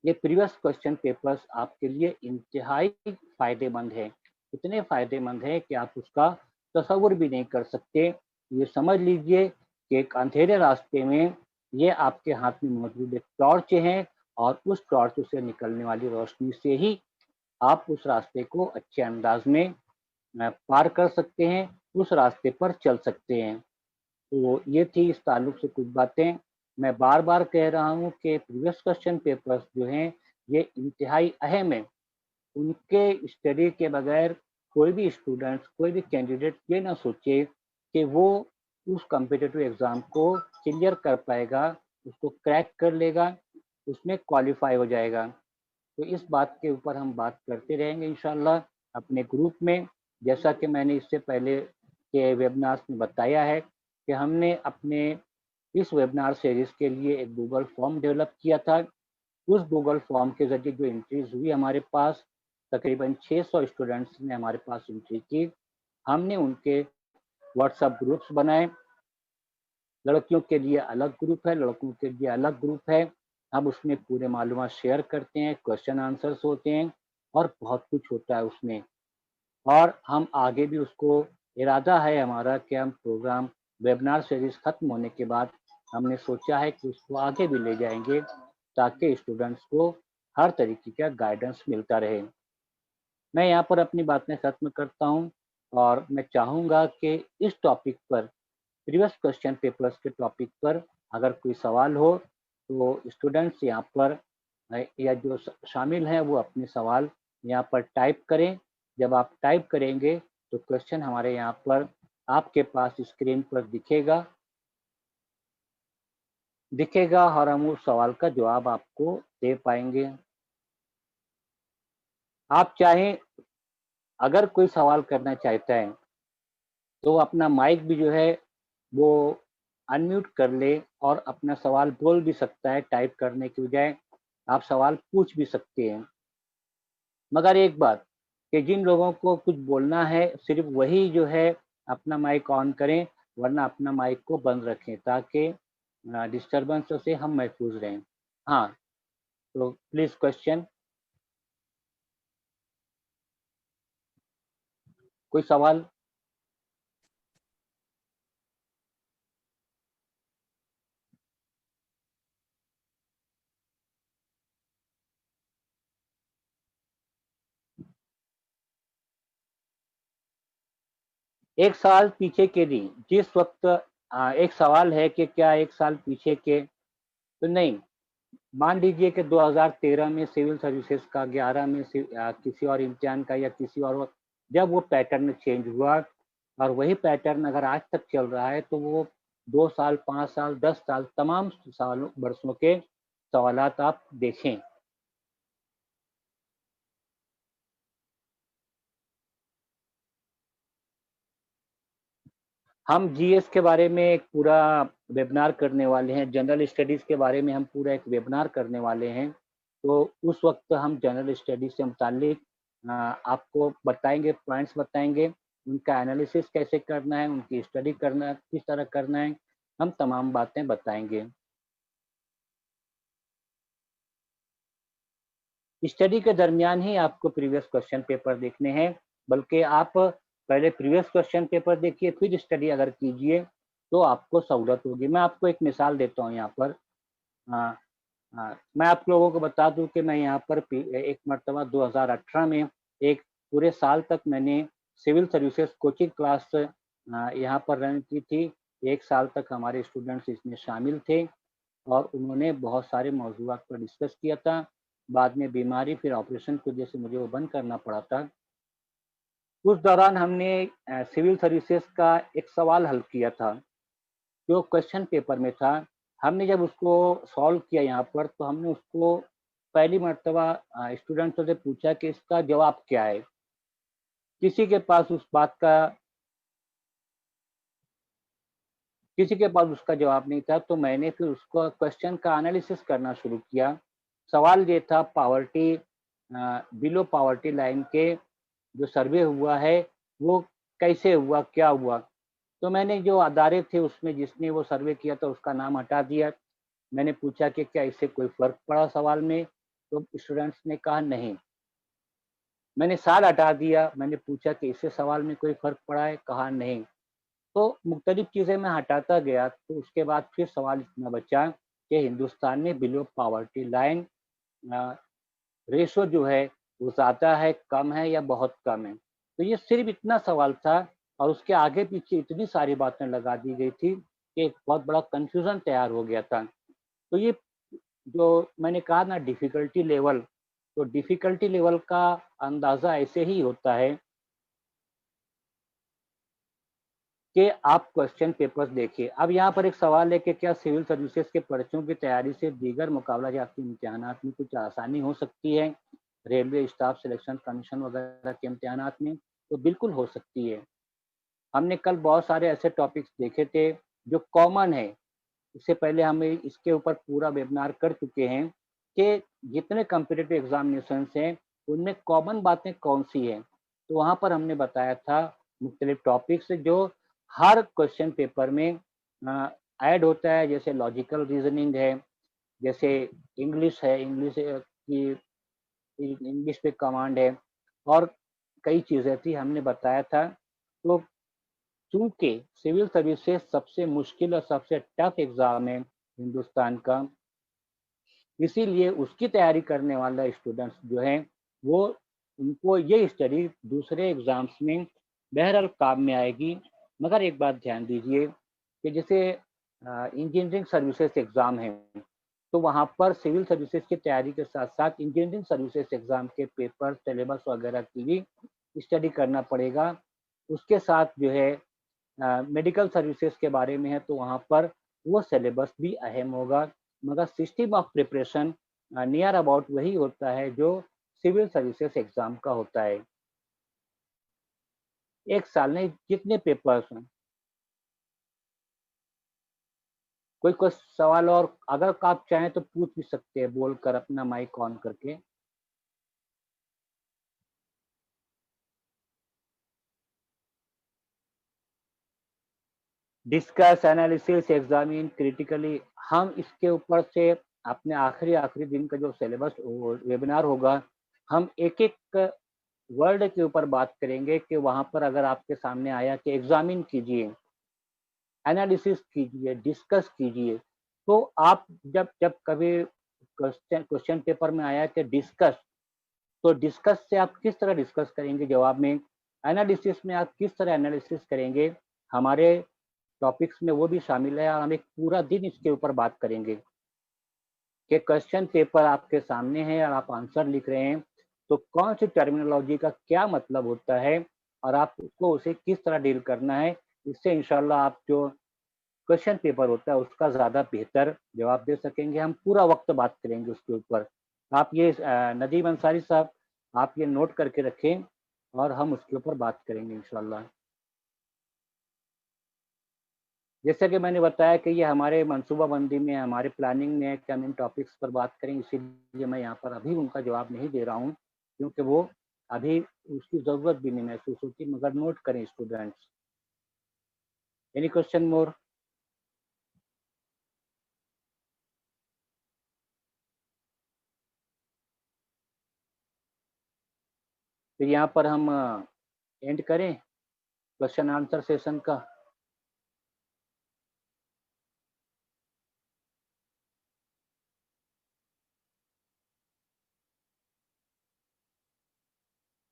ये प्रीवियस क्वेश्चन पेपर्स आपके लिए इंतहाई फायदेमंद है। इतने फायदेमंद है कि आप उसका तस्वुर भी नहीं कर सकते। ये समझ लीजिए कि एक अंधेरे रास्ते में ये आपके हाथ में मौजूद एक टॉर्च है, और उस टॉर्च से निकलने वाली रोशनी से ही आप उस रास्ते को अच्छे अंदाज में पार कर सकते हैं, उस रास्ते पर चल सकते हैं। तो ये थी इस ताल्लुक से कुछ बातें। मैं बार बार कह रहा हूँ कि प्रीवियस क्वेश्चन पेपर्स जो हैं ये इंतहाई अहम है। उनके स्टडी के बगैर कोई भी स्टूडेंट्स, कोई भी कैंडिडेट ये ना सोचे कि वो उस कॉम्पिटिटिव एग्ज़ाम को क्लियर कर पाएगा, उसको क्रैक कर लेगा, उसमें क्वालिफाई हो जाएगा। तो इस बात के ऊपर हम बात करते रहेंगे इंशाल्लाह अपने ग्रुप में। जैसा कि मैंने इससे पहले के वेबिनार्स में बताया है कि हमने अपने इस वेबिनार सीरीज के लिए एक गूगल फॉर्म डेवलप किया था। उस गूगल फॉर्म के ज़रिए जो एंट्रीज हुई हमारे पास, तकरीबन 600 स्टूडेंट्स ने हमारे पास एंट्री की। हमने उनके व्हाट्सएप ग्रुप्स बनाए, लड़कियों के लिए अलग ग्रुप है, लड़कों के लिए अलग ग्रुप है। हम उसमें पूरे मालूमात शेयर करते हैं, क्वेश्चन आंसर्स होते हैं और बहुत कुछ होता है उसमें। और हम आगे भी उसको, इरादा है हमारा कि हम प्रोग्राम वेबिनार सीरीज खत्म होने के बाद हमने सोचा है कि उसको आगे भी ले जाएंगे, ताकि स्टूडेंट्स को हर तरीके का गाइडेंस मिलता रहे। मैं यहाँ पर अपनी बातें खत्म करता हूँ, और मैं चाहूँगा कि इस टॉपिक पर, प्रीवियस क्वेश्चन पेपर्स के टॉपिक पर अगर कोई सवाल हो तो स्टूडेंट्स यहाँ पर या जो शामिल हैं वो अपने सवाल यहाँ पर टाइप करें। जब आप टाइप करेंगे तो क्वेश्चन हमारे यहाँ पर आपके पास स्क्रीन पर दिखेगा और हम उस सवाल का जवाब आपको दे पाएंगे। आप चाहें, अगर कोई सवाल करना चाहता है तो अपना माइक भी जो है वो अनम्यूट कर ले और अपना सवाल बोल भी सकता है, टाइप करने की बजाय आप सवाल पूछ भी सकते हैं। मगर एक बात कि जिन लोगों को कुछ बोलना है सिर्फ वही जो है अपना माइक ऑन करें, वरना अपना माइक को बंद रखें, ताकि डिस्टरबेंसों से हम महफूज रहें। हाँ, तो प्लीज क्वेश्चन, कोई सवाल? एक साल पीछे के नहीं, जिस वक्त एक सवाल है कि क्या एक साल पीछे के, तो नहीं। मान लीजिए कि 2013 में सिविल सर्विसेज का, 11 में किसी और इम्तिहान का या किसी और, जब वो पैटर्न चेंज हुआ और वही पैटर्न अगर आज तक चल रहा है तो वो 2 साल, 5 साल, 10 साल, तमाम सालों वर्षों के सवालात आप देखें। हम जीएस के बारे में एक पूरा वेबिनार करने वाले हैं, जनरल स्टडीज के बारे में हम पूरा एक वेबिनार करने वाले हैं। तो उस वक्त हम जनरल स्टडीज से मुतालिक आपको बताएंगे, पॉइंट्स बताएंगे, उनका एनालिसिस कैसे करना है, उनकी स्टडी करना किस तरह करना है, हम तमाम बातें बताएंगे। स्टडी के दरमियान ही आपको प्रीवियस क्वेश्चन पेपर देखने हैं, बल्कि आप पहले प्रीवियस क्वेश्चन पेपर देखिए, फिर स्टडी अगर कीजिए तो आपको सहूलत होगी। मैं आपको एक मिसाल देता हूँ यहाँ पर। हाँ, हाँ, मैं आप लोगों को बता दूं कि मैं यहाँ पर एक मरतबा 2018 में एक पूरे साल तक मैंने सिविल सर्विसेज कोचिंग क्लास यहाँ पर रन की थी। एक साल तक हमारे स्टूडेंट्स इसमें शामिल थे और उन्होंने बहुत सारे मौजूआत पर डिस्कस किया था। बाद में बीमारी, फिर ऑपरेशन की वजह से मुझे वो बंद करना पड़ा था। उस दौरान हमने सिविल सर्विसेज का एक सवाल हल किया था जो क्वेश्चन पेपर में था। हमने जब उसको सॉल्व किया यहाँ पर, तो हमने उसको पहली मर्तबा स्टूडेंट्सों से पूछा कि इसका जवाब क्या है। किसी के पास उस बात का किसी के पास उसका जवाब नहीं था, तो मैंने फिर उसको क्वेश्चन का एनालिसिस करना शुरू किया। सवाल ये था, पावर्टी, बिलो पावर्टी लाइन के जो सर्वे हुआ है वो कैसे हुआ, क्या हुआ। तो मैंने जो अदारे थे उसमें जिसने वो सर्वे किया था उसका नाम हटा दिया। मैंने पूछा कि क्या इससे कोई फर्क पड़ा सवाल में, तो स्टूडेंट्स ने कहा नहीं। मैंने साल हटा दिया, मैंने पूछा कि इससे सवाल में कोई फर्क पड़ा है, कहा नहीं। तो मुख्तलिफ चीज़ें मैं हटाता गया, तो उसके बाद फिर सवाल इतना बचा कि हिंदुस्तान में बिलो पावर्टी लाइन रेशो जो है वो ज़्यादा है, कम है या बहुत कम है। तो ये सिर्फ इतना सवाल था और उसके आगे पीछे इतनी सारी बातें लगा दी गई थी कि एक बहुत बड़ा कन्फ्यूज़न तैयार हो गया था। तो ये जो मैंने कहा ना डिफ़िकल्टी लेवल, तो डिफ़िकल्टी लेवल का अंदाज़ा ऐसे ही होता है कि आप क्वेश्चन पेपर्स देखिए। अब यहाँ पर एक सवाल है कि क्या सिविल सर्विसेज के पर्चों की तैयारी से दीगर मुकाबला जाती इम्तिहानात में कुछ आसानी हो सकती है, रेलवे स्टाफ सिलेक्शन कमीशन वगैरह के इम्तिहानात में? तो बिल्कुल हो सकती है। हमने कल बहुत सारे ऐसे टॉपिक्स देखे थे जो कॉमन है। इससे पहले हमें इसके ऊपर पूरा वेबिनार कर चुके हैं कि जितने कम्पिटिटिव एग्जामिनेशन हैं उनमें कॉमन बातें कौन सी हैं। तो वहाँ पर हमने बताया था मुख्तलिफ टॉपिक्स जो हर क्वेश्चन पेपर में ऐड होता है, जैसे लॉजिकल रीजनिंग है, जैसे इंग्लिश है, इंग्लिश की इंग्लिश पे कमांड है, और कई चीज़ें थी हमने बताया था। तो चूंकि सिविल सर्विसेज सबसे मुश्किल और सबसे टफ एग्ज़ाम है हिंदुस्तान का, इसीलिए उसकी तैयारी करने वाला स्टूडेंट्स जो हैं वो, उनको ये स्टडी दूसरे एग्ज़ाम्स में बहरहाल काम में आएगी। मगर एक बात ध्यान दीजिए कि जैसे इंजीनियरिंग सर्विसेज एग्ज़ाम है, तो वहाँ पर सिविल सर्विसेज की तैयारी के साथ-साथ इंजीनियरिंग सर्विसेज एग्ज़ाम के पेपर, सिलेबस वगैरह की भी स्टडी करना पड़ेगा। उसके साथ जो है मेडिकल सर्विसेज के बारे में है तो वहाँ पर वो सिलेबस भी अहम होगा। मगर system of preparation near about वही होता है जो सिविल सर्विसेज एग्ज़ाम का होता है। एक साल नहीं, जितने पेपर्स हैं। कोई सवाल और अगर आप चाहें तो पूछ भी सकते हैं बोलकर, अपना माइक ऑन करके। Discuss, analysis, examine, critically. हम इसके ऊपर से अपने आखिरी दिन का जो सिलेबस वेबिनार होगा, हम एक एक वर्ड के ऊपर बात करेंगे कि वहाँ पर अगर आपके सामने आया कि एग्जामिन कीजिए, एनालिसिस कीजिए, डिस्कस कीजिए, तो आप जब जब कभी क्वेश्चन पेपर में आया कि डिस्कस, तो डिस्कस से आप किस तरह डिस्कस करेंगे जवाब में, एनालिसिस में आप किस तरह एनालिसिस करेंगे, हमारे टॉपिक्स में वो भी शामिल है और हम एक पूरा दिन इसके ऊपर बात करेंगे कि क्वेश्चन पेपर आपके सामने है और आप आंसर लिख रहे हैं, तो कौन सी टर्मिनोलॉजी का क्या मतलब होता है और आप उसको उसे किस तरह डील करना है। इससे इंशाल्लाह आप जो क्वेश्चन पेपर होता है उसका ज़्यादा बेहतर जवाब दे सकेंगे। हम पूरा वक्त बात करेंगे उसके ऊपर। आप ये नदीम अंसारी साहब, आप ये नोट करके रखें और हम उसके ऊपर बात करेंगे इंशाल्लाह। जैसे कि मैंने बताया कि ये हमारे मनसूबाबंदी में, हमारे प्लानिंग में है कि हम इन टॉपिक्स पर बात करें, इसीलिए मैं यहाँ पर अभी उनका जवाब नहीं दे रहा हूँ, क्योंकि वो अभी उसकी ज़रूरत भी नहीं महसूस होती, मगर नोट करें स्टूडेंट्स। एनी क्वेश्चन मोर? फिर यहाँ पर हम एंड करें क्वेश्चन आंसर सेशन का।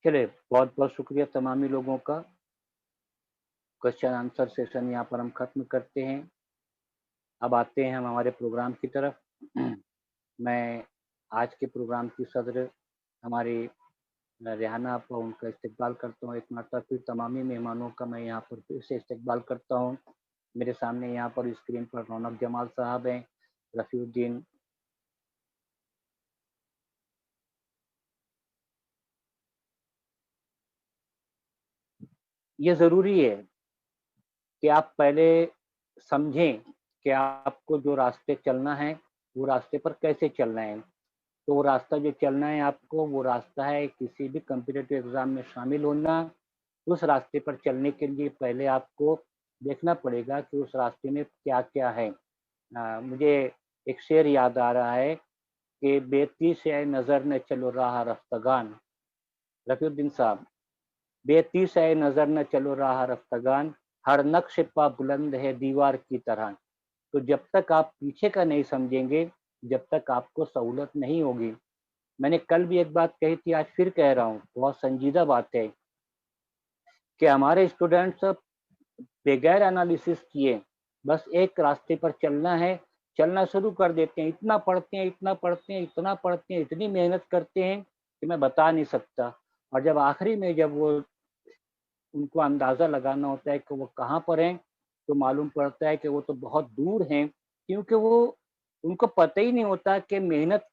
चलिए, बहुत बहुत शुक्रिया तमामी लोगों का। क्वेश्चन आंसर सेशन यहाँ पर हम ख़त्म करते हैं। अब आते हैं हम हमारे प्रोग्राम की तरफ। मैं आज के प्रोग्राम की सदर हमारी रेहाना आपा, उनका इस्तकबाल करता हूँ। एक मरतबा फिर तमामी मेहमानों का मैं यहाँ पर फिर से इस्तकबाल करता हूँ। मेरे सामने यहाँ पर स्क्रीन पर रौनक जमाल साहब हैं, रफ़ीउद्दीन ये ज़रूरी है कि आप पहले समझें कि आपको जो रास्ते चलना है, वो रास्ते पर कैसे चलना है। तो वो रास्ता जो चलना है आपको, वो रास्ता है किसी भी कॉम्पिटिटिव एग्ज़ाम में शामिल होना। उस रास्ते पर चलने के लिए पहले आपको देखना पड़ेगा कि उस रास्ते में क्या-क्या है। मुझे एक शेर याद आ रहा है कि बेतीश है नज़र न चलो राह रफ्तगान, रफ़ीउद्दीन साहब, बेतीश है नज़र न चलो राह रफ्तगान, हर नक्श पा बुलंद है दीवार की तरह। तो जब तक आप पीछे का नहीं समझेंगे, जब तक आपको सहूलत नहीं होगी। मैंने कल भी एक बात कही थी, आज फिर कह रहा हूँ, बहुत संजीदा बात है कि हमारे स्टूडेंट्स बगैर एनालिसिस किए बस एक रास्ते पर चलना है, चलना शुरू कर देते हैं, इतना पढ़ते हैं, इतना पढ़ते हैं, इतना पढ़ते हैं, इतनी मेहनत करते हैं कि मैं बता नहीं सकता। और जब आखिरी में जब वो उनको अंदाज़ा लगाना होता है कि वो कहाँ पर हैं, तो मालूम पड़ता है कि वो तो बहुत दूर हैं, क्योंकि वो उनको पता ही नहीं होता कि मेहनत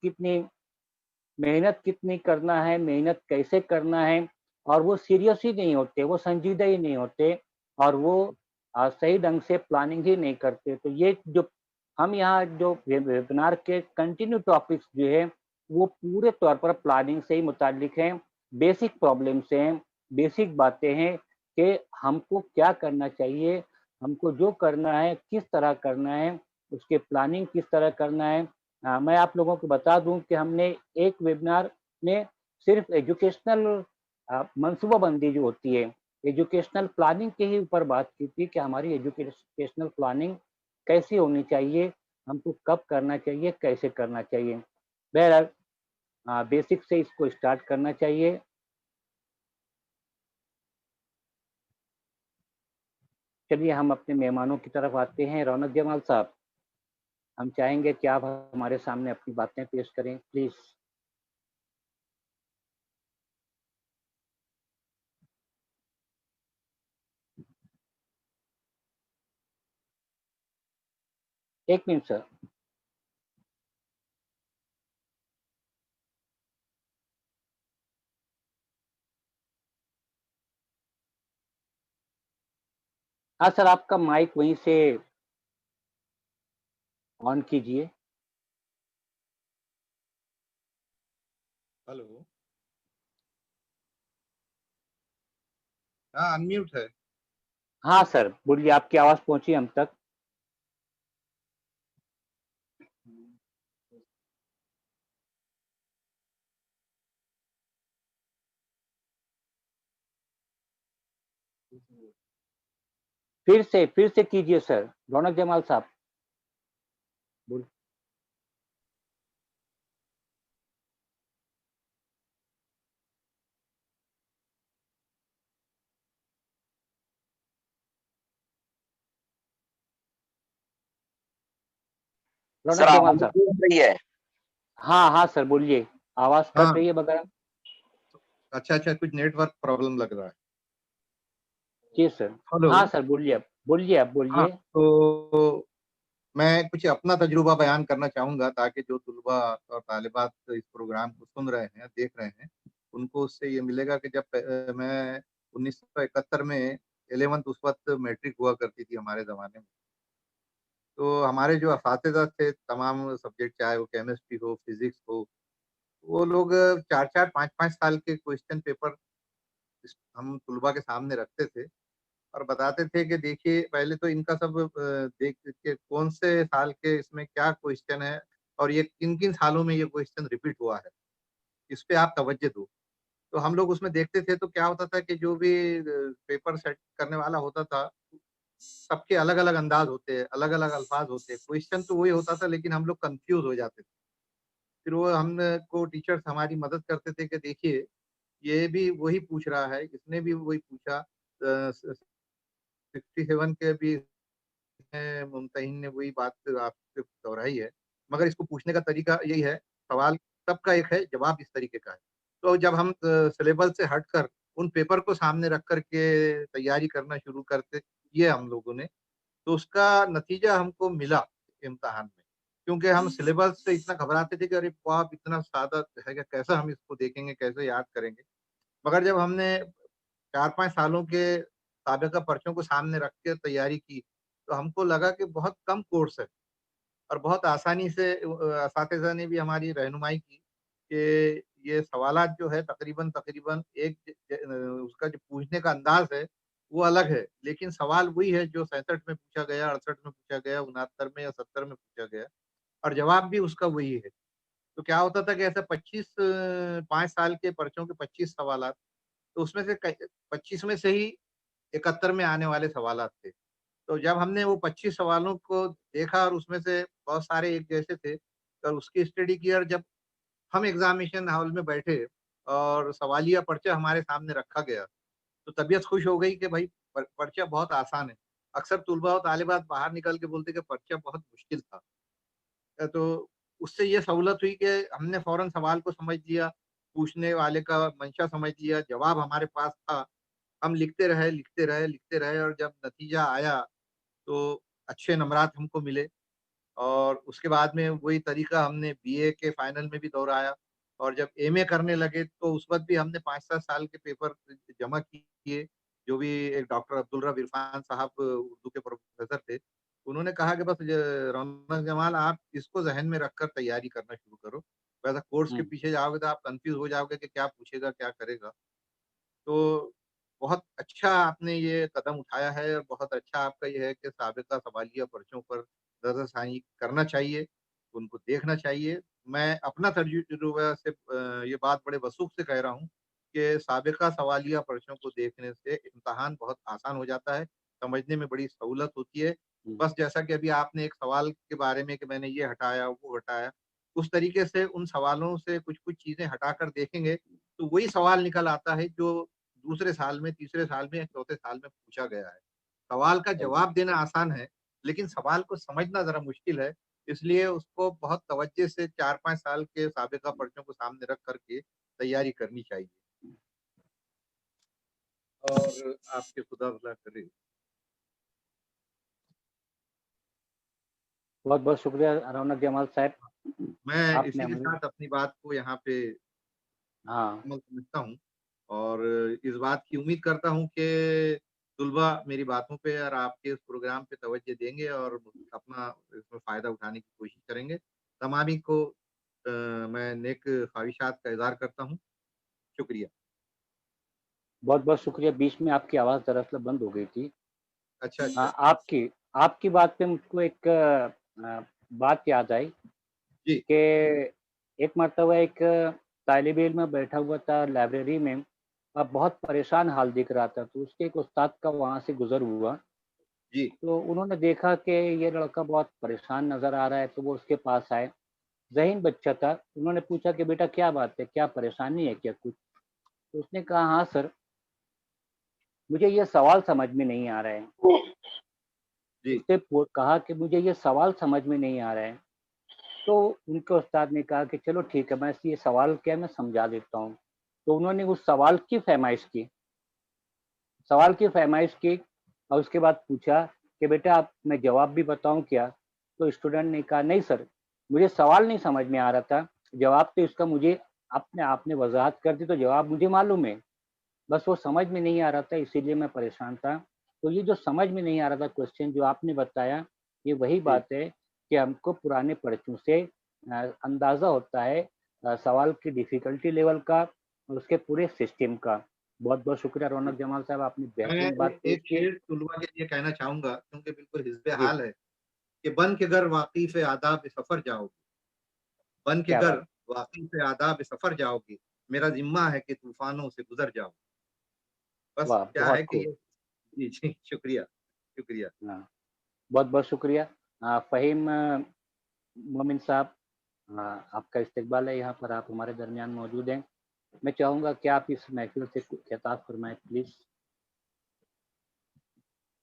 कितनी करना है, मेहनत कैसे करना है, और वो सीरियस ही नहीं होते, वो संजीदा ही नहीं होते और वो सही ढंग से प्लानिंग ही नहीं करते। तो ये जो हम यहाँ जो वेबिनार के कंटिन्यू टॉपिक्स जो है, वो पूरे तौर पर प्लानिंग से ही मुताल्लिक हैं, बेसिक प्रॉब्लम से हैं, बेसिक बातें हैं कि हमको क्या करना चाहिए, हमको जो करना है, किस तरह करना है, उसके प्लानिंग किस तरह करना है। मैं आप लोगों को बता दूं कि हमने एक वेबिनार में सिर्फ एजुकेशनल मनसूबाबंदी जो होती है, एजुकेशनल प्लानिंग के ही ऊपर बात की थी कि हमारी एजुकेशनल प्लानिंग कैसी होनी चाहिए, हमको कब करना चाहिए, कैसे करना चाहिए। बहरहाल बेसिक से इसको स्टार्ट करना चाहिए। चलिए हम अपने मेहमानों की तरफ आते हैं। रौनक जमाल साहब, हम चाहेंगे कि आप हमारे सामने अपनी बातें पेश करें, प्लीज़। एक मिनट सर। हाँ सर, आपका माइक वहीं से ऑन कीजिए। हेलो। हाँ, अनम्यूट है। हाँ सर, बोलिए, आपकी आवाज़ पहुँची हम तक। फिर से कीजिए सर, रौनक जमाल साहब। बोल। सर रौनक जमाल आवाज साहब। क्यों आ रही है? हाँ हाँ सर बोलिए, आवाज कट हाँ रही है वगैरह। अच्छा अच्छा, कुछ नेटवर्क प्रॉब्लम लग रहा है। जी सर। हेलो। हाँ सर बोलिए, अब बोलिए, अब हाँ, बोलिए। तो मैं कुछ अपना तजुर्बा बयान करना चाहूंगा ताकि जो तुलबा और तालिबात इस प्रोग्राम को सुन रहे हैं, देख रहे हैं, उनको उससे ये मिलेगा कि जब मैं 1971 में 11th उस वक्त मैट्रिक हुआ करती थी हमारे ज़माने में, तो हमारे जो असातिज़ा थे तमाम सब्जेक्ट, चाहे वो केमिस्ट्री हो, फिजिक्स हो, वो लोग 4-4 5-5 साल के क्वेश्चन पेपर हम तुलबा के सामने रखते थे और बताते थे कि देखिए पहले तो इनका सब देख के कौन से साल के इसमें क्या क्वेश्चन है और ये किन किन सालों में ये क्वेश्चन रिपीट हुआ है, इस पे आप तवज्जो दो। तो हम लोग उसमें देखते थे तो क्या होता था कि जो भी पेपर सेट करने वाला होता था, सबके अलग अलग अंदाज होते हैं, अलग अलग अल्फाज होते हैं, क्वेश्चन तो वही होता था लेकिन हम लोग कंफ्यूज हो जाते थे। फिर वो हम को टीचर्स हमारी मदद करते थे कि देखिए ये भी वही पूछ रहा है, इसने भी वही पूछा, 67 के भी मुमतहिन ने वही बात आपसे दोहराई है, मगर इसको पूछने का तरीका यही है, सवाल सबका एक है, जवाब इस तरीके का है। तो जब हम सिलेबस से हटकर उन पेपर को सामने रख कर के तैयारी करना शुरू करते किए हम लोगों ने, तो उसका नतीजा हमको मिला इम्तिहान में। क्योंकि हम सिलेबस से इतना घबराते थे कि अरे बाप! इतना सादा है क्या, कैसे हम इसको देखेंगे, कैसे याद करेंगे? मगर जब हमने 4-5 सालों के साबिक़ा पर्चों को सामने रख के तैयारी की, तो हमको लगा कि बहुत कम कोर्स है और बहुत आसानी से असातिज़ा ने भी हमारी रहनुमाई की कि ये सवालात जो है तकरीबन एक उसका जो पूछने का अंदाज़ है, वो अलग है, लेकिन सवाल वही है जो 67 में पूछा गया, 68 में पूछा गया, 69 में या 70 में पूछा गया और जवाब भी उसका वही है। तो क्या होता था कि ऐसे 5 साल के पर्चों के 25 सवालात, तो उसमें से कई 25 में से ही 71 में आने वाले सवालात थे। तो जब हमने वो 25 सवालों को देखा और उसमें से बहुत सारे एक जैसे थे, तो उसकी स्टडी की और जब हम एग्ज़ामिनेशन हॉल में बैठे और सवालिया पर्चा हमारे सामने रखा गया, तो तबीयत खुश हो गई कि भाई पर्चा बहुत आसान है। अक्सर तुलबा और तालिबात बाहर निकल के बोलते कि पर्चा बहुत मुश्किल था। तो उससे ये सहूलत हुई कि हमने फ़ौरन सवाल को समझ लिया, पूछने वाले का मंशा समझ लिया, जवाब हमारे पास था। हम लिखते रहे और जब नतीजा आया, तो अच्छे नंबरात हमको मिले और उसके बाद में वही तरीका हमने बीए के फाइनल में भी दोहराया और जब एमए करने लगे, तो उस वक़्त भी हमने 5-7 साल के पेपर जमा किए। जो भी एक डॉक्टर अब्दुल रब इरफान साहब उर्दू के प्रोफ़ेसर थे, उन्होंने कहा कि बस रौनक जमाल आप इसको ज़हन में रखकर तैयारी करना शुरू करो। वैसा कोर्स के हुँ। पीछे जाओगे तो आप कन्फ्यूज़ हो जाओगे कि क्या पूछेगा, क्या करेगा। तो बहुत अच्छा आपने ये कदम उठाया है और बहुत अच्छा आपका ये है कि साबिक़ा सवालिया पर्चों पर नज़रसानी करना चाहिए, उनको देखना चाहिए। मैं अपना तजुर्बा से ये बात बड़े वसूख से कह रहा हूँ कि साबिक़ा सवालिया पर्चों को देखने से इम्तिहान बहुत आसान हो जाता है, समझने में बड़ी सहूलत होती है। हुँ। बस जैसा कि अभी आपने एक सवाल के बारे में कि मैंने ये हटाया, वो हटाया, उस तरीके से उन सवालों से कुछ-कुछ चीज़ें हटाकर देखेंगे, तो वही सवाल निकल आता है जो दूसरे साल में, तीसरे साल में या चौथे साल में पूछा गया है। सवाल का सही बात। जवाब देना आसान है, लेकिन सवाल को समझना ज़रा मुश्किल है। इसलिए उसको बहुत तवज्जो से 4-5 साल के साबिक़ा पर्चों को सामने रख कर के तैयारी करनी चाहिए और आपके खुदा भला करे। बहुत-बहुत शुक्रिया रौनक जमाल साहब, मैं आपने इसी के हमें। साथ अपनी बात को यहाँ पे हाँ, मुकम्मल समझता हूँ और इस बात की उम्मीद करता हूँ कि तुलबा मेरी बातों पे और आपके इस प्रोग्राम पे तवज्जो देंगे और अपना इसमें फ़ायदा उठाने की कोशिश करेंगे। तमामी को मैं नेक ख़्वाहिशात का इज़हार करता हूँ। शुक्रिया। बहुत-बहुत शुक्रिया, बीच में आपकी आवाज़ दरअसल बंद हो गई थी। अच्छा, अच्छा। हाँ, आपकी आपकी बात पे मुझको एक बात याद आई जी, कि एक मर्तबा एक तालिब इल्म बैठा हुआ था लाइब्रेरी में अब बहुत परेशान हाल दिख रहा था, तो उसके एक उस्ताद का वहाँ से गुज़र हुआ, जी तो उन्होंने देखा कि ये लड़का बहुत परेशान नज़र आ रहा है, तो वो उसके पास आए। ज़हीन बच्चा था, उन्होंने पूछा कि बेटा क्या बात है, क्या परेशानी है क्या कुछ? तो उसने कहा हाँ सर, मुझे ये सवाल समझ में नहीं आ रहा है। जी उससे कहा कि मुझे ये सवाल समझ में नहीं आ रहा है। तो उनके उस्ताद ने कहा कि चलो ठीक है, मैं ये सवाल क्या है मैं समझा देता हूँ। तो उन्होंने उस सवाल की फ़रमाइश की और उसके बाद पूछा कि बेटा आप मैं जवाब भी बताऊँ क्या? तो स्टूडेंट ने कहा नहीं सर, मुझे सवाल नहीं समझ में आ रहा था, जवाब तो इसका मुझे अपने आपने वज़ाहत कर दी तो जवाब मुझे मालूम है, बस वो समझ में नहीं आ रहा था इसीलिए मैं परेशान था। तो ये जो समझ में नहीं आ रहा था क्वेश्चन जो आपने बताया, ये वही जी बात है कि हमको पुराने पर्चों से अंदाज़ा होता है सवाल की डिफ़िकल्टी लेवल का और उसके पूरे सिस्टम का। बहुत-बहुत शुक्रिया रौनक जमाल साहब, आपने मैं बेहतरीन बात पेश एक की। शेर तुलवा के लिए कहना चाहूंगा, क्योंकि बिल्कुल हिस्बे जी, हाल है कि बन के घर वाकिफ आदाब सफर जाओगे, बन के क्या घर बात! वाकिफ आदाब सफर जाओगे, मेरा जिम्मा है कि तूफानों से गुजर जाओ। बस वाह! क्या है बहुत कि खूब। ये जी जी शुक्रिया शुक्रिया। हाँ, बहुत-बहुत शुक्रिया। फ़हीम मोमिन साहब, आपका इस्तकबाल है यहाँ पर, आप हमारे दरमियान मौजूद हैं। मैं चाहूँगा कि आप इस महफ़िल से कुछ खिताब फरमाएँ प्लीज़।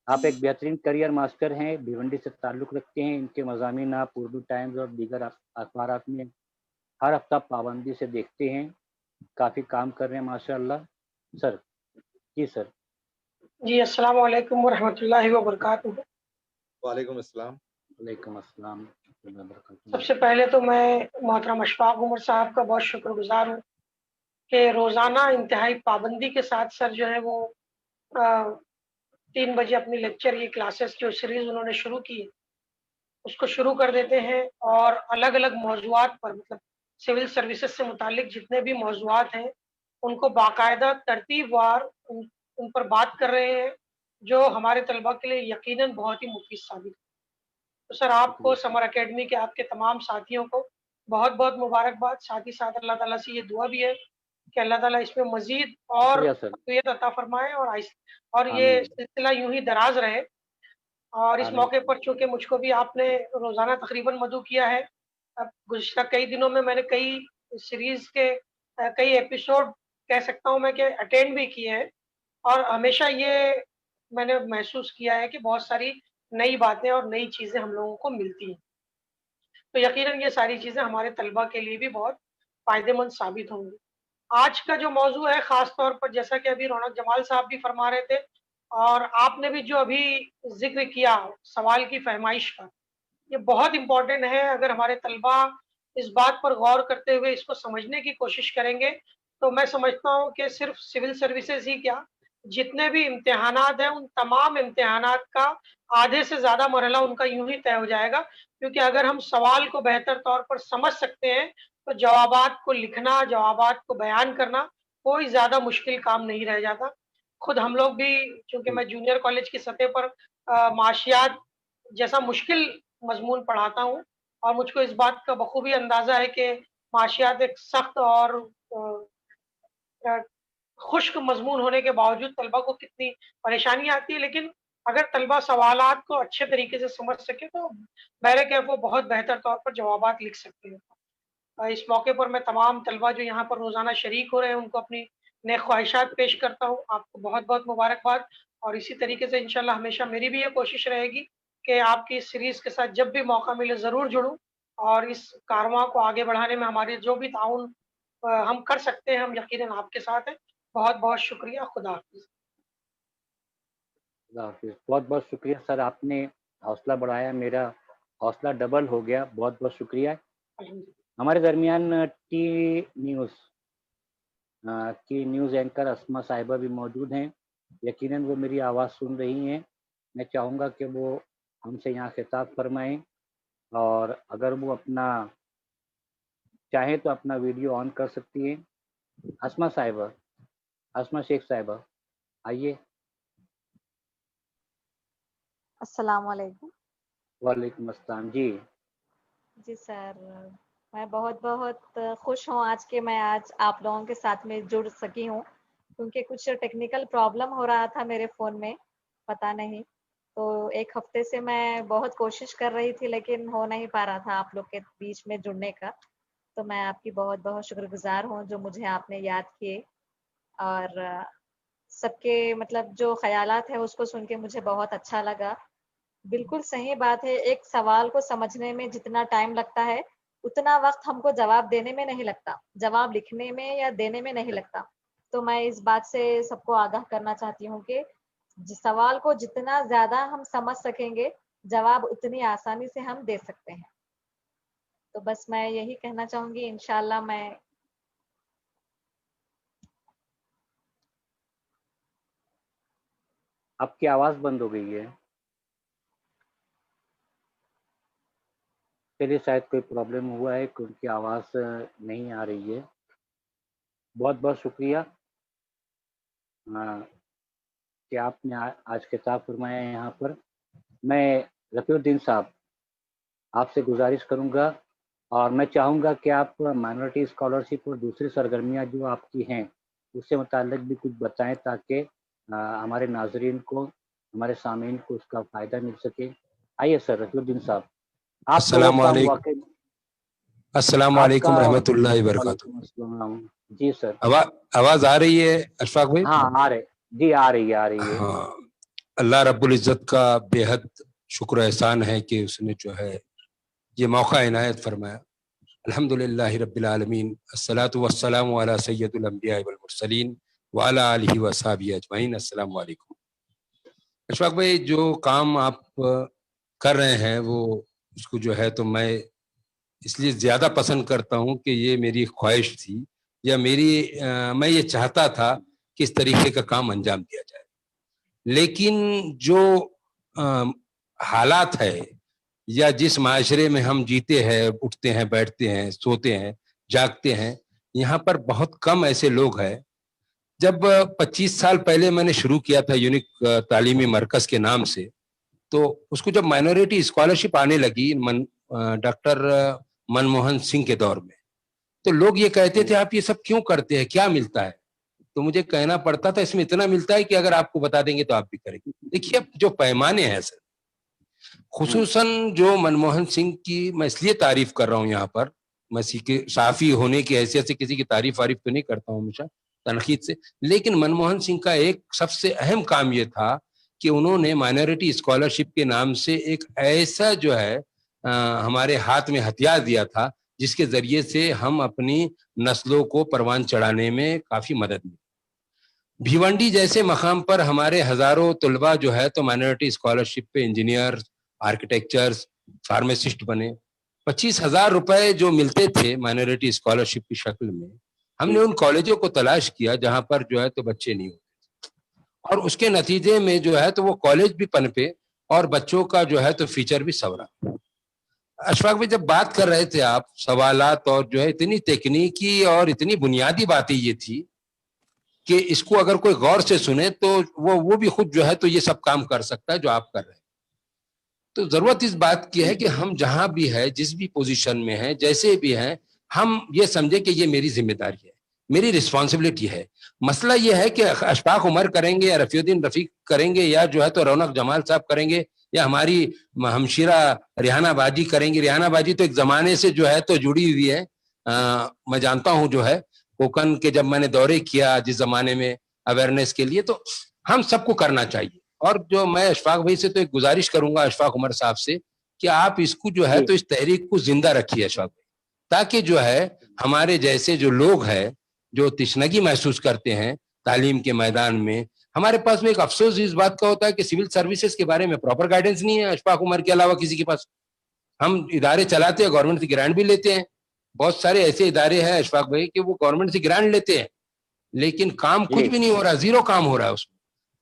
आप एक बेहतरीन करियर मास्टर हैं, भिवंडी से ताल्लुक़ रखते हैं, इनके मज़ामीन आप उर्दू टाइम्स और दीगर अखबारात में हर हफ़्ता पाबंदी से देखते हैं, काफ़ी काम कर रहे हैं माशाअल्लाह। सर, जी सर। जी, अस्सलाम वालेकुम वरहमतुल्लाहि वबरकातुहू। वालेकुम अस्सलाम। वालेकुम अस्सलाम व रहमतुल्लाहि व बरकातहू। सबसे पहले तो मैं मोहतरम अशफाक उमर साहब का बहुत शुक्रगुज़ार हूँ कि रोज़ाना इंतहाई पाबंदी के साथ सर जो है वो अ, 3 बजे अपनी लेक्चर की क्लासेस जो सीरीज़ उन्होंने शुरू की है, उसको शुरू कर देते हैं और अलग-अलग मौज़ूआत पर मतलब सिविल सर्विसेज़ से मुताल्लिक जितने भी मौज़ूआत हैं, उनको बाकायदा तरतीबवार उन पर बात कर रहे हैं, जो हमारे तलबा के लिए यकीनन बहुत ही मुफ़ीद साबित। तो सर आपको शुक्रिया सर, समर अकेडमी के आपके तमाम साथियों को बहुत-बहुत मुबारकबाद। साथ ही साथ अल्लाह ताला से ये दुआ भी है कि अल्लाह ताला इसमें मज़ीद और शुक्रिया सर। तक़वियत अता फ़रमाए और और ये आमीन, सिलसिला यूँ ही दराज़ रहे। और इस आमीन। मौके पर चूँकि मुझको भी आपने रोज़ाना तकरीबन मदऊ किया है। अब गुज़िश्ता कई दिनों में मैंने कई सीरीज़ के कई एपिसोड कह सकता हूँ मैं कि अटेंड भी किए हैं और हमेशा ये मैंने महसूस किया है कि बहुत सारी नई बातें और नई चीज़ें हम लोगों को मिलती हैं। तो यकीनन ये सारी चीज़ें हमारे तलबा के लिए भी बहुत फ़ायदेमंद साबित होंगी। आज का जो मौज़ू है ख़ास तौर पर जैसा कि अभी रौनक जमाल साहब भी फ़रमा रहे थे और आपने भी जो अभी ज़िक्र किया सवाल की फ़रमाइश का, ये बहुत इम्पोर्टेंट है। अगर हमारे तलबा इस बात पर गौर करते हुए इसको समझने की कोशिश करेंगे, तो मैं समझता हूँ कि सिर्फ़ सिविल सर्विसेज़ ही क्या, जितने भी इम्तिहानात हैं, उन तमाम इम्तिहानात का आधे से ज़्यादा मरहला उनका यूँ ही तय हो जाएगा। क्योंकि अगर हम सवाल को बेहतर तौर पर समझ सकते हैं, तो जवाबात को लिखना, जवाबात को बयान करना, कोई ज़्यादा मुश्किल काम नहीं रह जाता। खुद हम लोग भी चूँकि जी, मैं जूनियर कॉलेज की सतह पर माशियात जैसा मुश्किल मज़मून पढ़ाता हूँ और मुझको इस बात का बखूबी अंदाज़ा है कि माशियात एक सख्त और अ, खुश्क मज़मून होने के बावजूद तलबा को कितनी परेशानी आती है, लेकिन अगर तलबा सवालात को अच्छे तरीके से समझ सके तो बहरे कैफ़ वो बहुत बेहतर तौर पर जवाबात लिख सकते हैं। इस मौके पर मैं तमाम तलबा जो यहाँ पर रोज़ाना शरीक हो रहे हैं, उनको अपनी नेक ख्वाहिशात पेश करता हूँ। आपको बहुत-बहुत मुबारकबाद और इसी तरीके से इंशाअल्लाह हमेशा मेरी भी ये कोशिश रहेगी कि आपकी इस सीरीज़ के साथ जब भी मौका मिले ज़रूर जुड़ूँ और इस कारवां को आगे बढ़ाने में हमारे जो भी ताउन हम कर सकते हैं, हम यकीनन आपके साथ हैं। बहुत-बहुत शुक्रिया। खुदा हाफ़िज़। खुदा हाफ़िज़। बहुत-बहुत शुक्रिया सर, आपने हौसला बढ़ाया, मेरा हौसला डबल हो गया, बहुत-बहुत शुक्रिया। अल्हम्दुलिल्लाह। हमारे दरमियान टी न्यूज़ की न्यूज़ एंकर अस्मा साहिबा भी मौजूद हैं। यकीनन वो मेरी आवाज़ सुन रही हैं। मैं चाहूँगा कि वो हमसे यहाँ खिताब फरमाएँ और अगर वो अपना चाहें तो अपना वीडियो ऑन कर सकती हैं। अस्मा साहिबा, अस्मा शेख साहिबा, आइए। अस्सलाम वालेकुम। वालेकुम अस्सलाम। जी, जी सर, मैं बहुत-बहुत खुश हूँ आज कि मैं आज आप लोगों के साथ में जुड़ सकी हूँ क्योंकि कुछ टेक्निकल प्रॉब्लम हो रहा था मेरे फ़ोन में, पता नहीं। तो 1 हफ्ते से मैं बहुत कोशिश कर रही थी, लेकिन हो नहीं पा रहा था आप लोग के बीच में जुड़ने का। तो मैं आपकी बहुत-बहुत शुक्रगुज़ार हूँ जो मुझे आपने याद किए, और सबके मतलब जो ख़यालात हैं उसको सुन के मुझे बहुत अच्छा लगा। बिल्कुल सही बात है, एक सवाल को समझने में जितना टाइम लगता है, उतना वक़्त हमको जवाब देने में नहीं लगता, जवाब लिखने में या देने में नहीं लगता। तो मैं इस बात से सबको आगाह करना चाहती हूँ कि सवाल को जितना ज़्यादा हम समझ सकेंगे, जवाब उतनी आसानी से हम दे सकते हैं। तो बस मैं यही कहना चाहूँगी, इंशाअल्लाह मैं आपकी आवाज़ बंद हो गई है। चलिए, शायद कोई प्रॉब्लम हुआ है कि उनकी आवाज़ नहीं आ रही है। बहुत-बहुत शुक्रिया कि आपने आज खिताब फरमाया है यहाँ पर। मैं रफ़ीउद्दीन साहब, आपसे गुज़ारिश करूँगा और मैं चाहूँगा कि आप माइनॉरिटी स्कॉलरशिप और दूसरी सरगर्मियाँ जो आपकी हैं, उससे मुताल्लिक़ भी कुछ बताएँ ताकि हमारे नाज़रीन को, हमारे सामीन को उसका फ़ायदा मिल सके। आइए सर रफ़ीउद्दीन साहब, आपका वो काम वाक़ई अस्सलाम आपका वालेकुम रहमतुल्लाहि व बरकातुहू। वालेकुम अस्सलाम। जी सर। आवाज़ आ रही है अशफाक भाई? हाँ, आ रही जी, आ रही है। हाँ, अल्लाह रब्बुल इज़्ज़त का बेहद शुक्र एहसान है कि उसने जो है ये मौका इनायत फरमाया। अल्हम्दुलिल्लाहि रब्बिल आलमीन, अस्सलातु वस्सलामु अला सय्यिदिल अंबिया वल मुरसलीन व अला आलिहि व अस्हाबिहि अजमईन। अस्सलाम वालेकुम। अशफाक भाई, जो काम आप कर रहे हैं वो उसको जो है तो मैं इसलिए ज़्यादा पसंद करता हूँ कि ये मेरी ख्वाहिश थी या मैं ये चाहता था कि इस तरीके का काम अंजाम दिया जाए। लेकिन जो हालात है या जिस माशरे में हम जीते हैं, उठते हैं, बैठते हैं, सोते हैं, जागते हैं, यहाँ पर बहुत कम ऐसे लोग हैं। जब 25 साल पहले मैंने शुरू किया था यूनिक तालीमी मरकज़ के नाम से, तो उसको जब माइनॉरिटी स्कॉलरशिप आने लगी डॉक्टर मनमोहन सिंह के दौर में, तो लोग ये कहते थे आप ये सब क्यों करते हैं, क्या मिलता है? तो मुझे कहना पड़ता था इसमें इतना मिलता है कि अगर आपको बता देंगे तो आप भी करेंगे। देखिए अब जो पैमाने हैं सर, खुसूसन जो मनमोहन सिंह की मैं इसलिए तारीफ कर रहा हूँ यहाँ पर, मैं सहाफ़ी होने की हैसियत से किसी की तारीफ वारीफ तो नहीं करता हूँ हमेशा तनकीद से, लेकिन मनमोहन सिंह का एक सबसे अहम काम ये था कि उन्होंने माइनॉरिटी स्कॉलरशिप के नाम से एक ऐसा जो है हमारे हाथ में हथियार दिया था जिसके जरिए से हम अपनी नस्लों को परवान चढ़ाने में काफी मदद मिली। भिवंडी जैसे मकाम पर हमारे हजारों तलबा जो है तो माइनॉरिटी स्कॉलरशिप पे इंजीनियर, आर्किटेक्चर्स, फार्मासिस्ट बने। 25,000 रुपए जो मिलते थे माइनॉरिटी स्कॉलरशिप की शक्ल में, हमने उन कॉलेजों को तलाश किया जहां पर जो है तो बच्चे नहीं होते, और उसके नतीजे में जो है तो वो कॉलेज भी पनपे और बच्चों का जो है तो फ्यूचर भी संवरा। अशफाक भाई, जब बात कर रहे थे आप सवालात और जो है इतनी तकनीकी और इतनी बुनियादी बातें ये थी कि इसको अगर कोई गौर से सुने तो वो भी खुद जो है तो ये सब काम कर सकता है जो आप कर रहे हैं। तो जरूरत इस बात की है कि हम जहां भी है, जिस भी पोजीशन में है, जैसे भी हैं, हम ये समझे कि ये मेरी जिम्मेदारी है, मेरी रिस्पॉन्सिबिलिटी है। मसला ये है कि अशफाक उमर करेंगे या रफीउद्दीन रफीक करेंगे या जो है तो रौनक जमाल साहब करेंगे या हमारी हमशीरा रिहाना बाजी करेंगी। रिहाना बाजी तो एक जमाने से जो है तो जुड़ी हुई है। मैं जानता हूँ जो है कोकन के जब मैंने दौरे किया जिस जमाने में अवेयरनेस के लिए, तो हम सबको करना चाहिए। और जो मैं अशफाक भाई से तो एक गुजारिश करूंगा अशफाक उमर साहब से कि आप इसको जो है तो इस तहरीक को जिंदा रखिए अशफाक भाई, ताकि जो है हमारे जैसे जो लोग हैं जो तिश्नगी महसूस करते हैं तालीम के मैदान में, हमारे पास में एक अफसोस इस बात का होता है कि सिविल सर्विसेज के बारे में प्रॉपर गाइडेंस नहीं है अशफाक उमर के अलावा किसी के पास। हम इदारे चलाते हैं, गवर्नमेंट से ग्रांट भी लेते हैं, बहुत सारे ऐसे इदारे हैं अशफाक भाई कि वो गवर्नमेंट से ग्रांट लेते हैं लेकिन काम कुछ भी नहीं हो रहा, जीरो काम हो रहा है उसमें।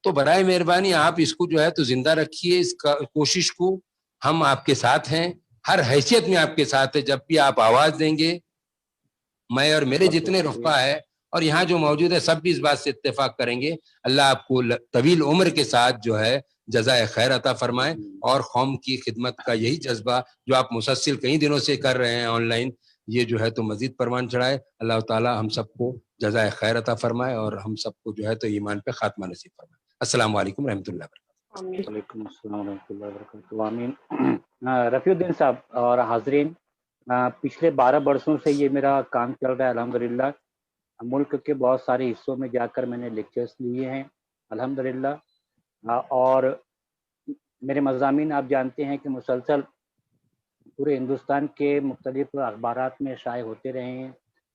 तो बराए मेहरबानी आप इसको जो है तो जिंदा रखिए, इस कोशिश को। हम आपके साथ हैं, हर हैसियत में आपके साथ है। जब भी आप आवाज देंगे, मैं और मेरे जितने रुफ़ा है और यहाँ जो मौजूद है सब भी इस बात से इत्तेफाक करेंगे। अल्लाह आपको तवील उम्र के साथ जो है जज़ाए खैर अता फरमाए और कौम की खिदमत का यही जज्बा जो आप मुसलसल कई दिनों से कर रहे हैं ऑनलाइन, یہ جو ہے تو مزید پروان چڑھائے. اللہ تعالیٰ ہم سب کو جزائے خیر عطا فرمائے اور ہم سب کو جو ہے تو ایمان پہ خاتمہ نصیب فرمائے. السلام علیکم رحمۃ اللہ وبرکاتہ. آمین. وعلیکم السلام ورحمۃ اللہ وبرکاتہ. آمین. رفیع الدین صاحب اور حاضرین، پچھلے 12 برسوں سے یہ میرا کام چل رہا ہے الحمدللہ. ملک کے بہت سارے حصوں میں جا کر میں نے لیکچرز لیے ہیں الحمدللہ. اور میرے مضامین آپ جانتے ہیں کہ مسلسل پورے ہندوستان کے مختلف اخبارات میں شائع ہوتے رہے ہیں.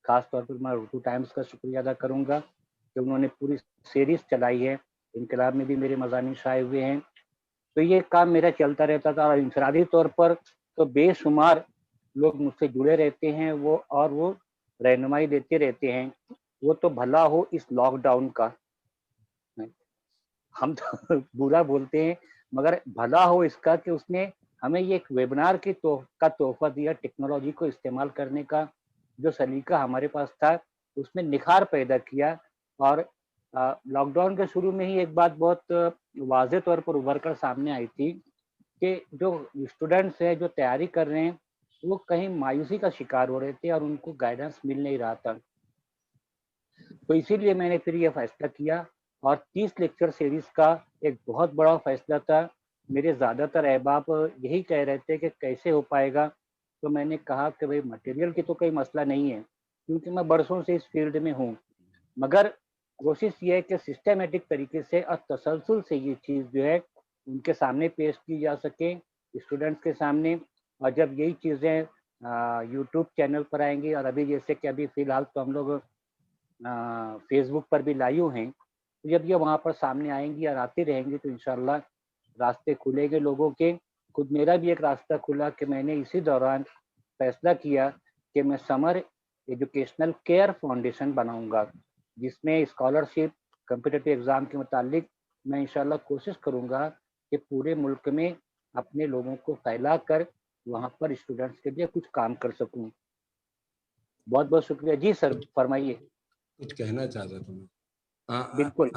خاص طور پر میں اردو ٹائمز کا شکریہ ادا کروں گا کہ انہوں نے پوری سیریز چلائی ہے. انقلاب میں بھی میرے مضامین شائع ہوئے ہیں. تو یہ کام میرا چلتا رہتا تھا، اور انفرادی طور پر تو بے شمار لوگ مجھ سے جڑے رہتے ہیں وہ رہنمائی دیتے رہتے ہیں. وہ تو بھلا ہو اس لاک ڈاؤن کا، ہم تو برا بولتے ہیں، مگر بھلا ہو اس کا کہ اس نے ہمیں یہ ایک ویبنار کا تحفہ دیا. ٹیکنالوجی کو استعمال کرنے کا جو سلیقہ ہمارے پاس تھا اس میں نکھار پیدا کیا. اور لاک ڈاؤن کے شروع میں ہی ایک بات بہت واضح طور پر ابھر کر سامنے آئی تھی کہ جو اسٹوڈنٹس ہیں جو تیاری کر رہے ہیں وہ کہیں مایوسی کا شکار ہو رہے تھے اور ان کو گائیڈنس مل نہیں رہا تھا. تو اسی لیے میں نے پھر یہ فیصلہ کیا، اور 30 لیکچر سیریز کا ایک بہت بڑا فیصلہ تھا. میرے زیادہ تر احباب یہی کہہ رہے تھے کہ کیسے ہو پائے گا. تو میں نے کہا کہ بھائی مٹیریل کی تو کوئی مسئلہ نہیں ہے کیونکہ میں برسوں سے اس فیلڈ میں ہوں، مگر کوشش یہ ہے کہ سسٹمیٹک طریقے سے اور تسلسل سے یہ چیز جو ہے ان کے سامنے پیش کی جا سکے، اسٹوڈنٹس کے سامنے. اور جب یہی چیزیں یوٹیوب چینل پر آئیں گی، اور ابھی جیسے کہ ابھی فی الحال تو ہم لوگ فیس بک پر بھی لائیو ہیں، تو جب یہ وہاں پر سامنے آئیں گی اور آتی رہیں گی تو انشاءاللہ راستے کھلیں گے لوگوں کے. خود میرا بھی ایک راستہ کھلا کہ میں نے اسی دوران فیصلہ کیا کہ میں سمر ایجوکیشنل کیئر فاؤنڈیشن بناؤں گا، جس میں اسکالرشپ کمپٹیٹیو ایگزام کے متعلق میں انشاءاللہ کوشش کروں گا کہ پورے ملک میں اپنے لوگوں کو پھیلا کر وہاں پر اسٹوڈنٹس کے لیے کچھ کام کر سکوں. بہت بہت شکریہ. جی سر فرمائیے. کچھ کہنا چاہتا تھا میں. بالکل.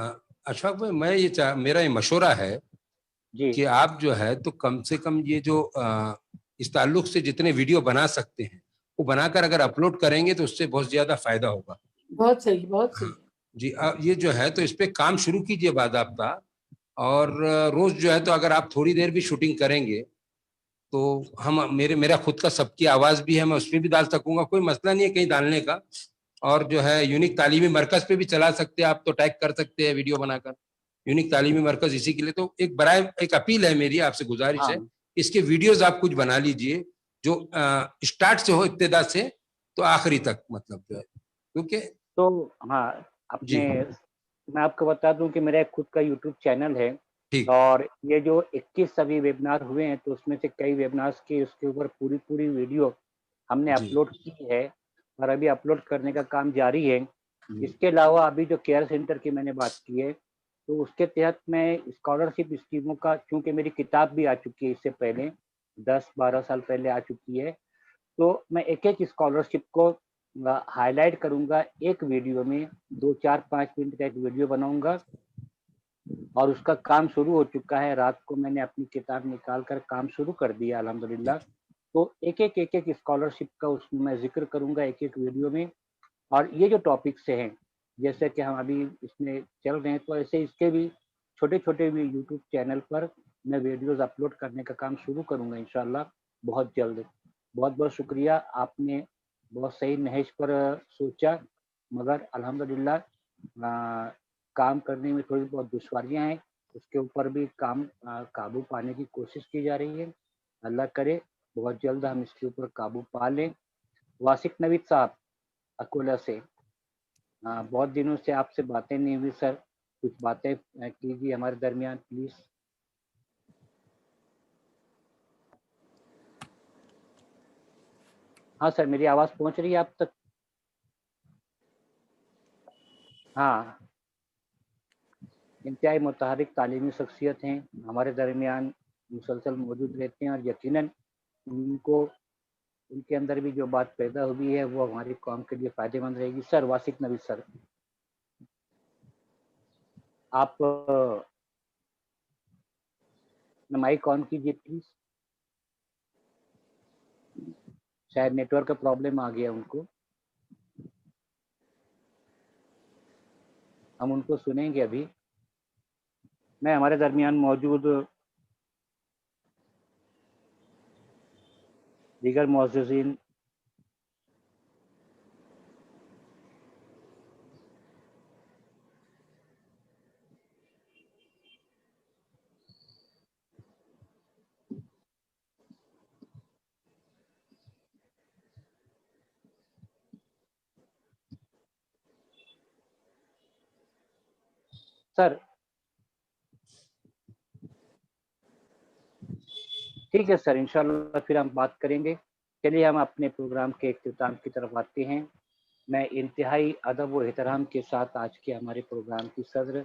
اشفاق بھائی، میں میرا یہ مشورہ ہے جی کہ آپ جو ہے تو کم سے کم یہ جو اس تعلق سے جتنے ویڈیو بنا سکتے ہیں وہ بنا کر اگر اپلوڈ کریں گے تو اس سے بہت زیادہ فائدہ ہوگا. بہت صحیح، بہت صحیح. جی یہ جو ہے تو اس پہ کام شروع کیجئے باضابطہ، اور روز جو ہے تو اگر آپ تھوڑی دیر بھی شوٹنگ کریں گے تو میرا خود کا سب کی آواز بھی ہے، میں اس میں بھی ڈال سکوں گا، کوئی مسئلہ نہیں ہے کہیں ڈالنے کا. اور جو ہے یونیک تعلیمی مرکز پہ بھی چلا سکتے ہیں آپ، تو ٹیگ کر سکتے ہیں ویڈیو بنا کر. یونیک تعلیمی مرکز اسی کے لیے. تو ایک اپیل ہے میری آپ سے، گزارش ہے اس کے ویڈیوز آپ کچھ بنا لیجئے جو اسٹارٹ سے ہو، ابتدا سے تو آخری تک، مطلب جو ہے کیونکہ تو ہاں جی میں آپ کو بتا دوں کہ میرا ایک خود کا یوٹیوب چینل ہے، ٹھیک. اور یہ جو 21 ابھی ویبنار ہوئے ہیں تو اس میں سے کئی ویبنارز کی اس کے اوپر پوری ویڈیو ہم نے جی اپلوڈ کی ہے، اور ابھی اپلوڈ کرنے کا کام جاری ہے. جی اس کے علاوہ ابھی جو کیئر سینٹر کی میں نے بات کی ہے تو اس کے تحت میں اسکالرشپ اسکیموں کا، چونکہ میری کتاب بھی آ چکی ہے اس سے پہلے 10-12 سال پہلے آ چکی ہے، تو میں ایک اسکالرشپ کو ہائی لائٹ کروں گا ایک ویڈیو میں. 2-4-5 منٹ کا ایک ویڈیو بناؤں گا، اور اس کا کام شروع ہو چکا ہے. رات کو میں نے اپنی کتاب نکال کر کام شروع کر دیا الحمدللہ. تو ایک اسکالرشپ کا اس میں ذکر کروں گا ایک ویڈیو میں. اور یہ جو ٹاپکس ہیں جیسے کہ ہم ابھی اس میں چل رہے ہیں، تو ایسے اس کے بھی چھوٹے بھی یوٹیوب چینل پر میں ویڈیوز اپلوڈ کرنے کا کام شروع کروں گا انشاءاللہ بہت جلد. بہت بہت شکریہ. آپ نے بہت صحیح نہج پر سوچا، مگر الحمدللہ کام کرنے میں تھوڑی بہت دشواریاں ہیں، اس کے اوپر بھی قابو پانے کی کوشش کی جا رہی ہے. اللہ کرے بہت جلد ہم اس کے اوپر قابو پا لیں. واسق نوید صاحب اکولہ سے، بہت دنوں سے آپ سے باتیں نہیں ہوئی سر، کچھ باتیں کیجیے ہمارے درمیان پلیز. ہاں سر، میری آواز پہنچ رہی ہے آپ تک؟ ہاں، انتہائی متحرک تعلیمی شخصیت ہیں، ہمارے درمیان مسلسل موجود رہتے ہیں، اور یقیناً ان کے اندر بھی جو بات پیدا ہوئی ہے وہ ہماری قوم کے لیے فائدہ مند رہے گی. سر واسق نوید سر، آپ مائک آن کیجیے پلیز. शायद नेटवर्क का प्रॉब्लम आ गया उनको, हम उनको सुनेंगे अभी। मैं हमारे दरमियान मौजूद दीगर मुअज़्ज़िज़ीन सर, ठीक है सर, इंशाल्लाह फिर हम बात करेंगे। चलिए हम अपने प्रोग्राम के इख्तिताम की तरफ आते हैं। मैं इंतहाई अदब व एहतराम के साथ आज के हमारे प्रोग्राम की सदर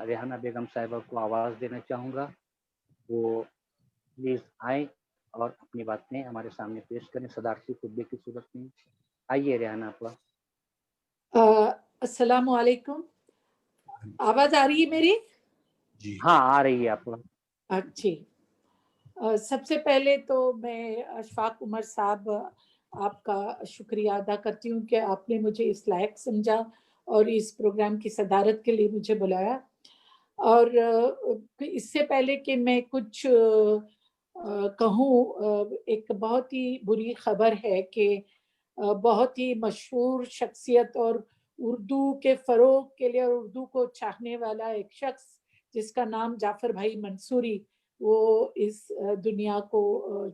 रेहाना बेगम साहिबा को आवाज़ देना चाहूँगा। वो प्लीज़ आएँ और अपनी बातें हमारे सामने पेश करें सदारती खुतबे की सूरत में। आइए रेहाना आपा। अस्सलाम वालेकुम। आवाज आ रही है मेरी? जी हाँ, आ रही है आपा। अच्छी। सबसे पहले तो मैं अशफाक उमर साहब आपका शुक्रिया अदा करती हूँ कि आपने मुझे इस लायक समझा और इस प्रोग्राम की सदारत के लिए मुझे बुलाया। और इससे पहले कि मैं कुछ कहूँ, एक बहुत ही बुरी खबर है कि बहुत ही मशहूर शख्सियत और उर्दू के फ़रोग के लिए और उर्दू को चाहने वाला एक शख्स जिसका नाम जाफ़र भाई मंसूरी, वो इस दुनिया को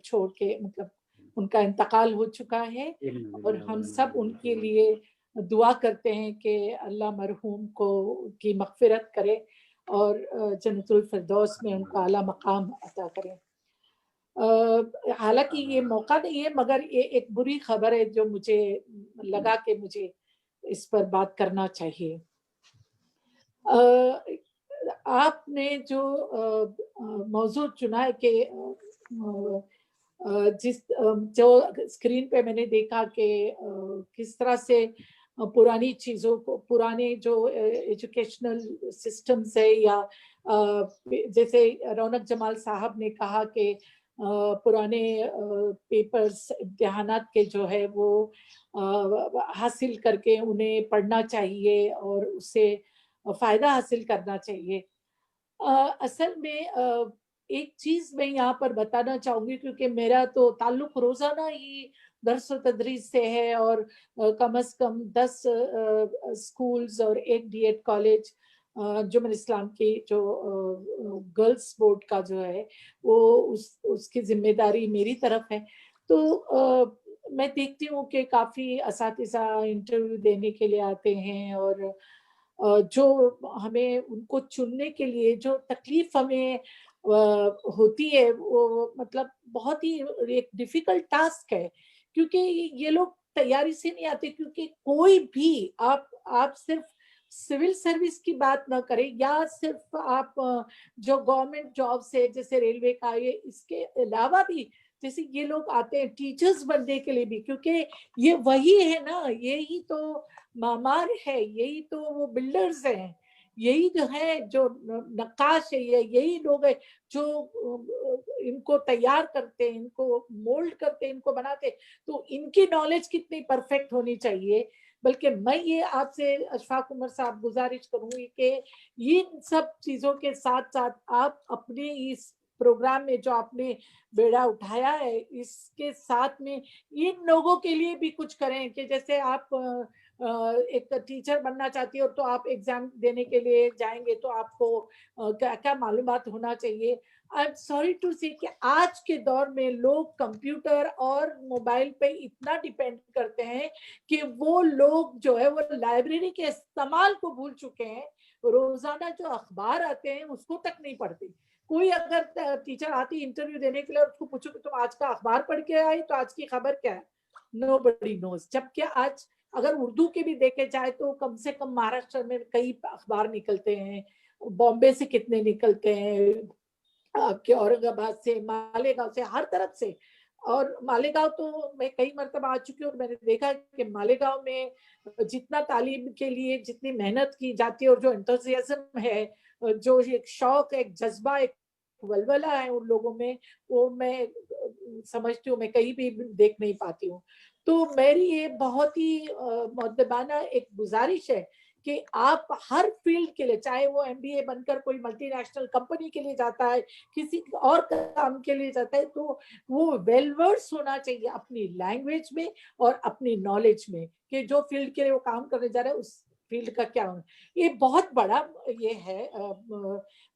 छोड़ के मतलब उनका इंतकाल हो चुका है। और हम सब उनके लिए दुआ करते हैं कि अल्लाह मरहूम को की मग़फ़िरत करे और जन्नतुल फ़िरदौस में उनको आला मकाम अता करें। हालांकि ये मौका नहीं है, मगर ये एक बुरी खबर है जो मुझे लगा कि मुझे इस पर बात करना चाहिए। आपने जो मौजू चुना है कि जो स्क्रीन पे मैंने देखा कि किस तरह से पुरानी चीज़ों को, पुराने जो एजुकेशनल सिस्टम्स है या जैसे रौनक जमाल साहब ने कहा कि पुराने पेपर्स इम्तिहानात के जो है वो हासिल करके उन्हें पढ़ना चाहिए और उससे फ़ायदा हासिल करना चाहिए। असल में एक चीज़ मैं यहाँ पर बताना चाहूँगी, क्योंकि मेरा तो ताल्लुक़ रोज़ाना ही दर्स व तदरीस से है और कम से कम 10 स्कूल्स और 1 डीएड कॉलेज जुम्मन इस्लाम की जो गर्ल्स बोर्ड का जो है वो उसकी ज़िम्मेदारी मेरी तरफ है। तो मैं देखती हूँ कि काफ़ी असातिज़ा इंटरव्यू देने के लिए आते हैं और जो हमें उनको चुनने के लिए जो तकलीफ हमें होती है वो मतलब बहुत ही एक डिफिकल्ट टास्क है, क्योंकि ये लोग तैयारी से नहीं आते। क्योंकि कोई भी आप सिर्फ सिविल सर्विस की बात ना करें या सिर्फ आप जो गवर्नमेंट जॉब से जैसे रेलवे का, ये इसके अलावा भी जैसे ये लोग आते हैं टीचर्स बनने के लिए भी, क्योंकि ये वही है ना, यही तो मामार है, यही तो वो बिल्डर्स हैं, यही जो है जो नक्काश है, यही लोग है जो इनको तैयार करते हैं, इनको मोल्ड करते हैं, इनको बनाते हैं। तो इनकी नॉलेज कितनी परफेक्ट होनी चाहिए। बल्कि मैं ये आपसे अशफाक उमर साहब गुजारिश करूंगी कि इन सब चीज़ों के साथ साथ आप अपने इस प्रोग्राम में जो आपने बेड़ा उठाया है इसके साथ में इन लोगों के लिए भी कुछ करें कि जैसे आप एक टीचर बनना चाहती हो तो आप एग्जाम देने के लिए जाएंगे तो आपको क्या क्या मालूमात होना चाहिए। आई एम सॉरी टू से कि आज के दौर में लोग कंप्यूटर और मोबाइल पे इतना डिपेंड करते हैं कि वो लोग जो है वो लाइब्रेरी के इस्तेमाल को भूल चुके हैं। रोजाना जो अखबार आते हैं उसको तक नहीं पढ़ते। कोई अगर टीचर आती इंटरव्यू देने के लिए और उसको पूछो कि तुम आज का अखबार पढ़ के आई तो आज की खबर क्या है, नोबडी नोज। जबकि आज अगर उर्दू के भी देखे जाए तो कम से कम महाराष्ट्र में कई अखबार निकलते हैं, बॉम्बे से कितने निकलते हैं, आपके औरंगाबाद से, मालेगांव से, हर तरफ से। और मालेगांव तो मैं कई मरतबा आ चुकी हूँ और मैंने देखा कि मालेगांव में जितना तालीम के लिए जितनी मेहनत की जाती है और जो एंथुसियाज्म है, जो एक शौक, एक जज्बा, एक वलवला है उन लोगों में, वो मैं समझती हूँ, मैं कहीं भी देख नहीं पाती हूँ। तो मेरी ये बहुत ही मुअद्दबाना एक गुजारिश है कि आप हर फील्ड के लिए, चाहे वो MBA बनकर कोई मल्टीनेशनल कंपनी के लिए जाता है, किसी और काम के लिए जाता है, तो वो वेल वर्स होना चाहिए अपनी लैंग्वेज में और अपनी नॉलेज में, कि जो फील्ड के लिए वो काम करने जा रहे हैं उस फील्ड का क्या होना। ये बहुत बड़ा ये है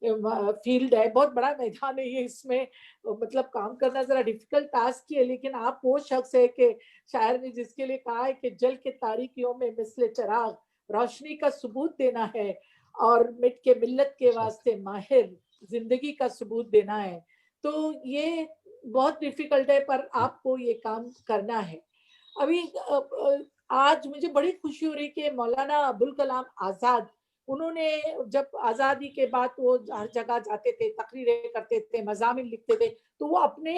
फील्ड है, बहुत बड़ा मैदान है ये, इसमें मतलब काम करना जरा डिफिकल्ट टास्क ही है, लेकिन आप वो शख्स है कि शायर ने जिसके लिए कहा है कि जल के तारीकियों में मिसले चिराग रोशनी का सबूत देना है, और मिट के मिल्लत के वास्ते माहिर जिंदगी का सबूत देना है। तो ये बहुत डिफिकल्ट है, पर आपको ये काम करना है। अभी आज मुझे बड़ी खुशी हो रही कि मौलाना अबुल कलाम आजाद, उन्होंने जब आजादी के बाद वो हर जगह जाते थे, तकरीरें करते थे, मज़ामिन लिखते थे, तो वो अपने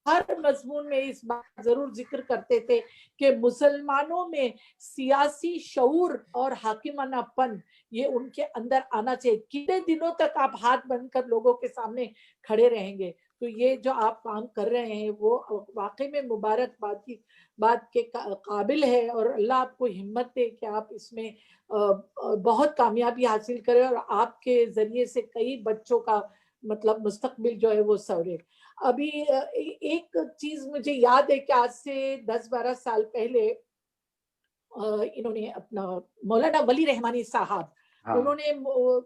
हर मजमून में इस बात जरूर जिक्र करते थे कि मुसलमानों में सियासी शऊर और हाकिमानापन ये उनके अंदर आना चाहिए। कितने दिनों तक आप हाथ बनकर लोगों के सामने खड़े रहेंगे? तो ये जो आप काम कर रहे हैं वो वाकई में मुबारकबाद की बात के काबिल है, और अल्लाह आपको हिम्मत दे कि आप इसमें बहुत कामयाबी हासिल करें, और आपके जरिए से कई बच्चों का मतलब मुस्तकबिल जो है वो सवरे। अभी एक चीज मुझे याद है कि आज से 10-12 साल पहले इन्होंने अपना मौलाना वली रहमानी साहब, उन्होंने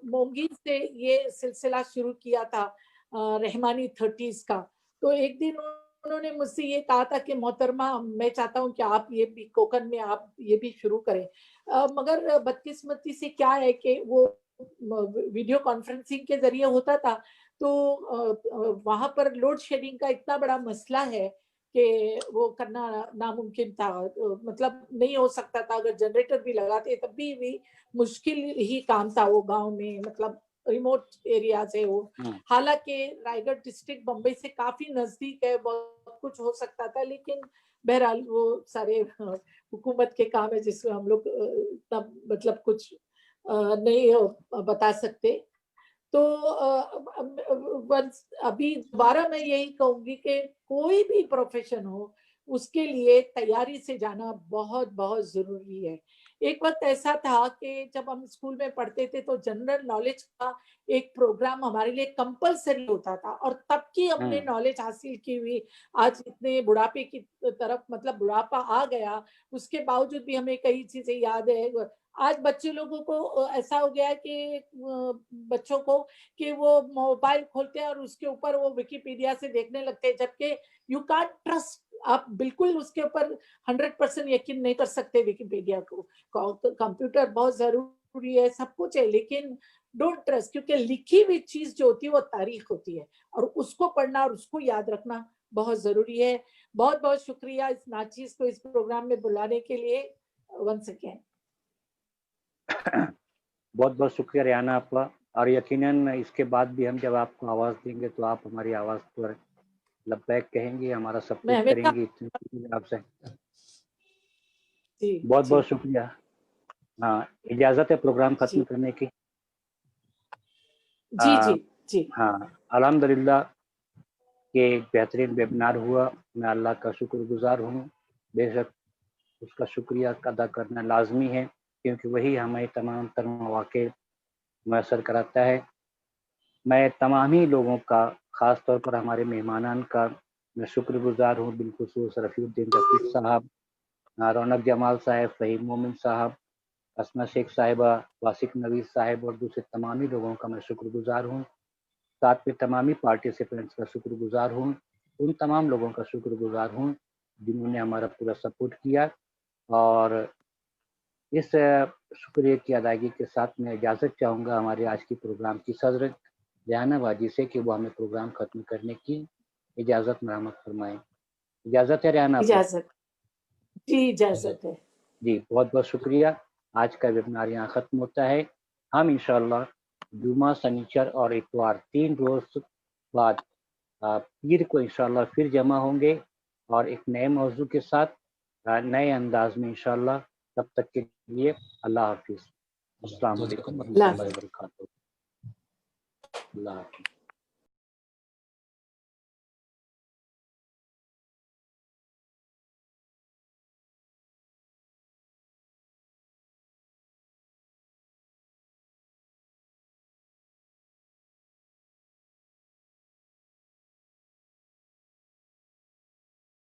मोंगी से ये सिलसिला शुरू किया था रहमानी 30s का। तो एक दिन उन्होंने मुझसे ये कहा था कि मोहतरमा मैं चाहता हूँ कि आप ये भी कोकन में आप ये भी शुरू करें, मगर बदकिस्मती से क्या है कि वो वीडियो कॉन्फ्रेंसिंग के जरिए होता था, तो वहां पर लोड शेडिंग का इतना बड़ा मसला है कि वो करना नामुमकिन था, मतलब नहीं हो सकता था। अगर जनरेटर भी लगाते तब भी मुश्किल ही काम था वो गांव में, मतलब रिमोट एरियाज है वो। हालांकि रायगढ़ डिस्ट्रिक्ट बम्बई से काफी नजदीक है, बहुत कुछ हो सकता था, लेकिन बहरहाल वो सारे हुकूमत के काम है जिसमें हम लोग तब मतलब कुछ नहीं बता सकते। तो अभी दोबारा मैं यही कहूंगी कि कोई भी प्रोफेशन हो उसके लिए तैयारी से जाना बहुत बहुत जरूरी है। एक वक्त ऐसा था कि जब हम स्कूल में पढ़ते थे तो जनरल नॉलेज का एक प्रोग्राम हमारे लिए कंपलसरी होता था, और तब की हमने नॉलेज हासिल की हुई आज इतने बुढ़ापे की तरफ, मतलब बुढ़ापा आ गया, उसके बावजूद भी हमें कई चीजें याद है। आज बच्चे लोगों को ऐसा हो गया है कि बच्चों को कि वो मोबाइल खोलते हैं और उसके ऊपर वो विकिपीडिया से देखने लगते हैं, जबकि यू कांट ट्रस्ट, आप बिल्कुल उसके ऊपर 100% यकीन नहीं कर सकते विकिपीडिया को। कंप्यूटर बहुत जरूरी है, सब कुछ है, लेकिन डोंट ट्रस्ट, क्योंकि लिखी हुई चीज जो होती है वो तारीख होती है, और उसको पढ़ना और उसको याद रखना बहुत जरूरी है। बहुत बहुत शुक्रिया इस नाचीज को इस प्रोग्राम में बुलाने के लिए वंस अगेन। बहुत बहुत शुक्रिया रेहाना आपका, और यकीनन इसके बाद भी हम जब आपको आवाज़ देंगे तो आप हमारी आवाज़ पर लब्बैक कहेंगे, हमारा सपोर्ट करेंगे। इतनी आपसे बहुत बहुत शुक्रिया। हाँ, इजाज़त है प्रोग्राम खत्म करने की। जी। हाँ, अल्हम्दुलिल्लाह के एक बेहतरीन वेबिनार हुआ, मैं अल्लाह का शुक्रगुजार हूँ। बेशक उसका शुक्रिया अदा करना लाजमी है, क्योंकि वही हमें तमाम तर मौके मैसर कराता है। मैं तमाम ही लोगों का, ख़ास तौर पर हमारे मेहमानान का मैं शुक्रगुजार हूँ, बिलखुसूस रफ़ीउद्दीन रफ़ीक साहब, रौनक जमाल साहब, फ़हीम मोमिन साहब, असमा शेख साहिबा, वासिक नवीद साहब और दूसरे तमाम ही लोगों का मैं शुक्रगुजार हूँ। साथ में तमामी पार्टिसिपेंट्स का शुक्रगुजार हूँ, उन तमाम लोगों का शुक्रगुजार हूँ जिन्होंने हमारा पूरा सपोर्ट किया। और इस शुक्रिया की अदायगी के साथ मैं इजाज़त चाहूँगा हमारे आज की प्रोग्राम की सदर रेहाना बाजी से कि वो हमें प्रोग्राम खत्म करने की इजाज़त मरहमत फरमाएं। इजाज़त है रेहाना? इजाज़त जी, इजाज़त है जी। बहुत बहुत शुक्रिया। आज का वेबिनार यहाँ ख़त्म होता है। हम इंशाअल्लाह जुमा, शनिचर और इतवार 3 रोज़ बाद पीर को इंशाअल्लाह फिर जमा होंगे और एक नए मौजू के साथ नए अंदाज में इंशाअल्लाह। तब तक के लिए अल्लाह हाफिज़। अस्सलाम वालेकुम व रहमतुल्लाहि व बरकातहू। अल्लाह हाफिज़।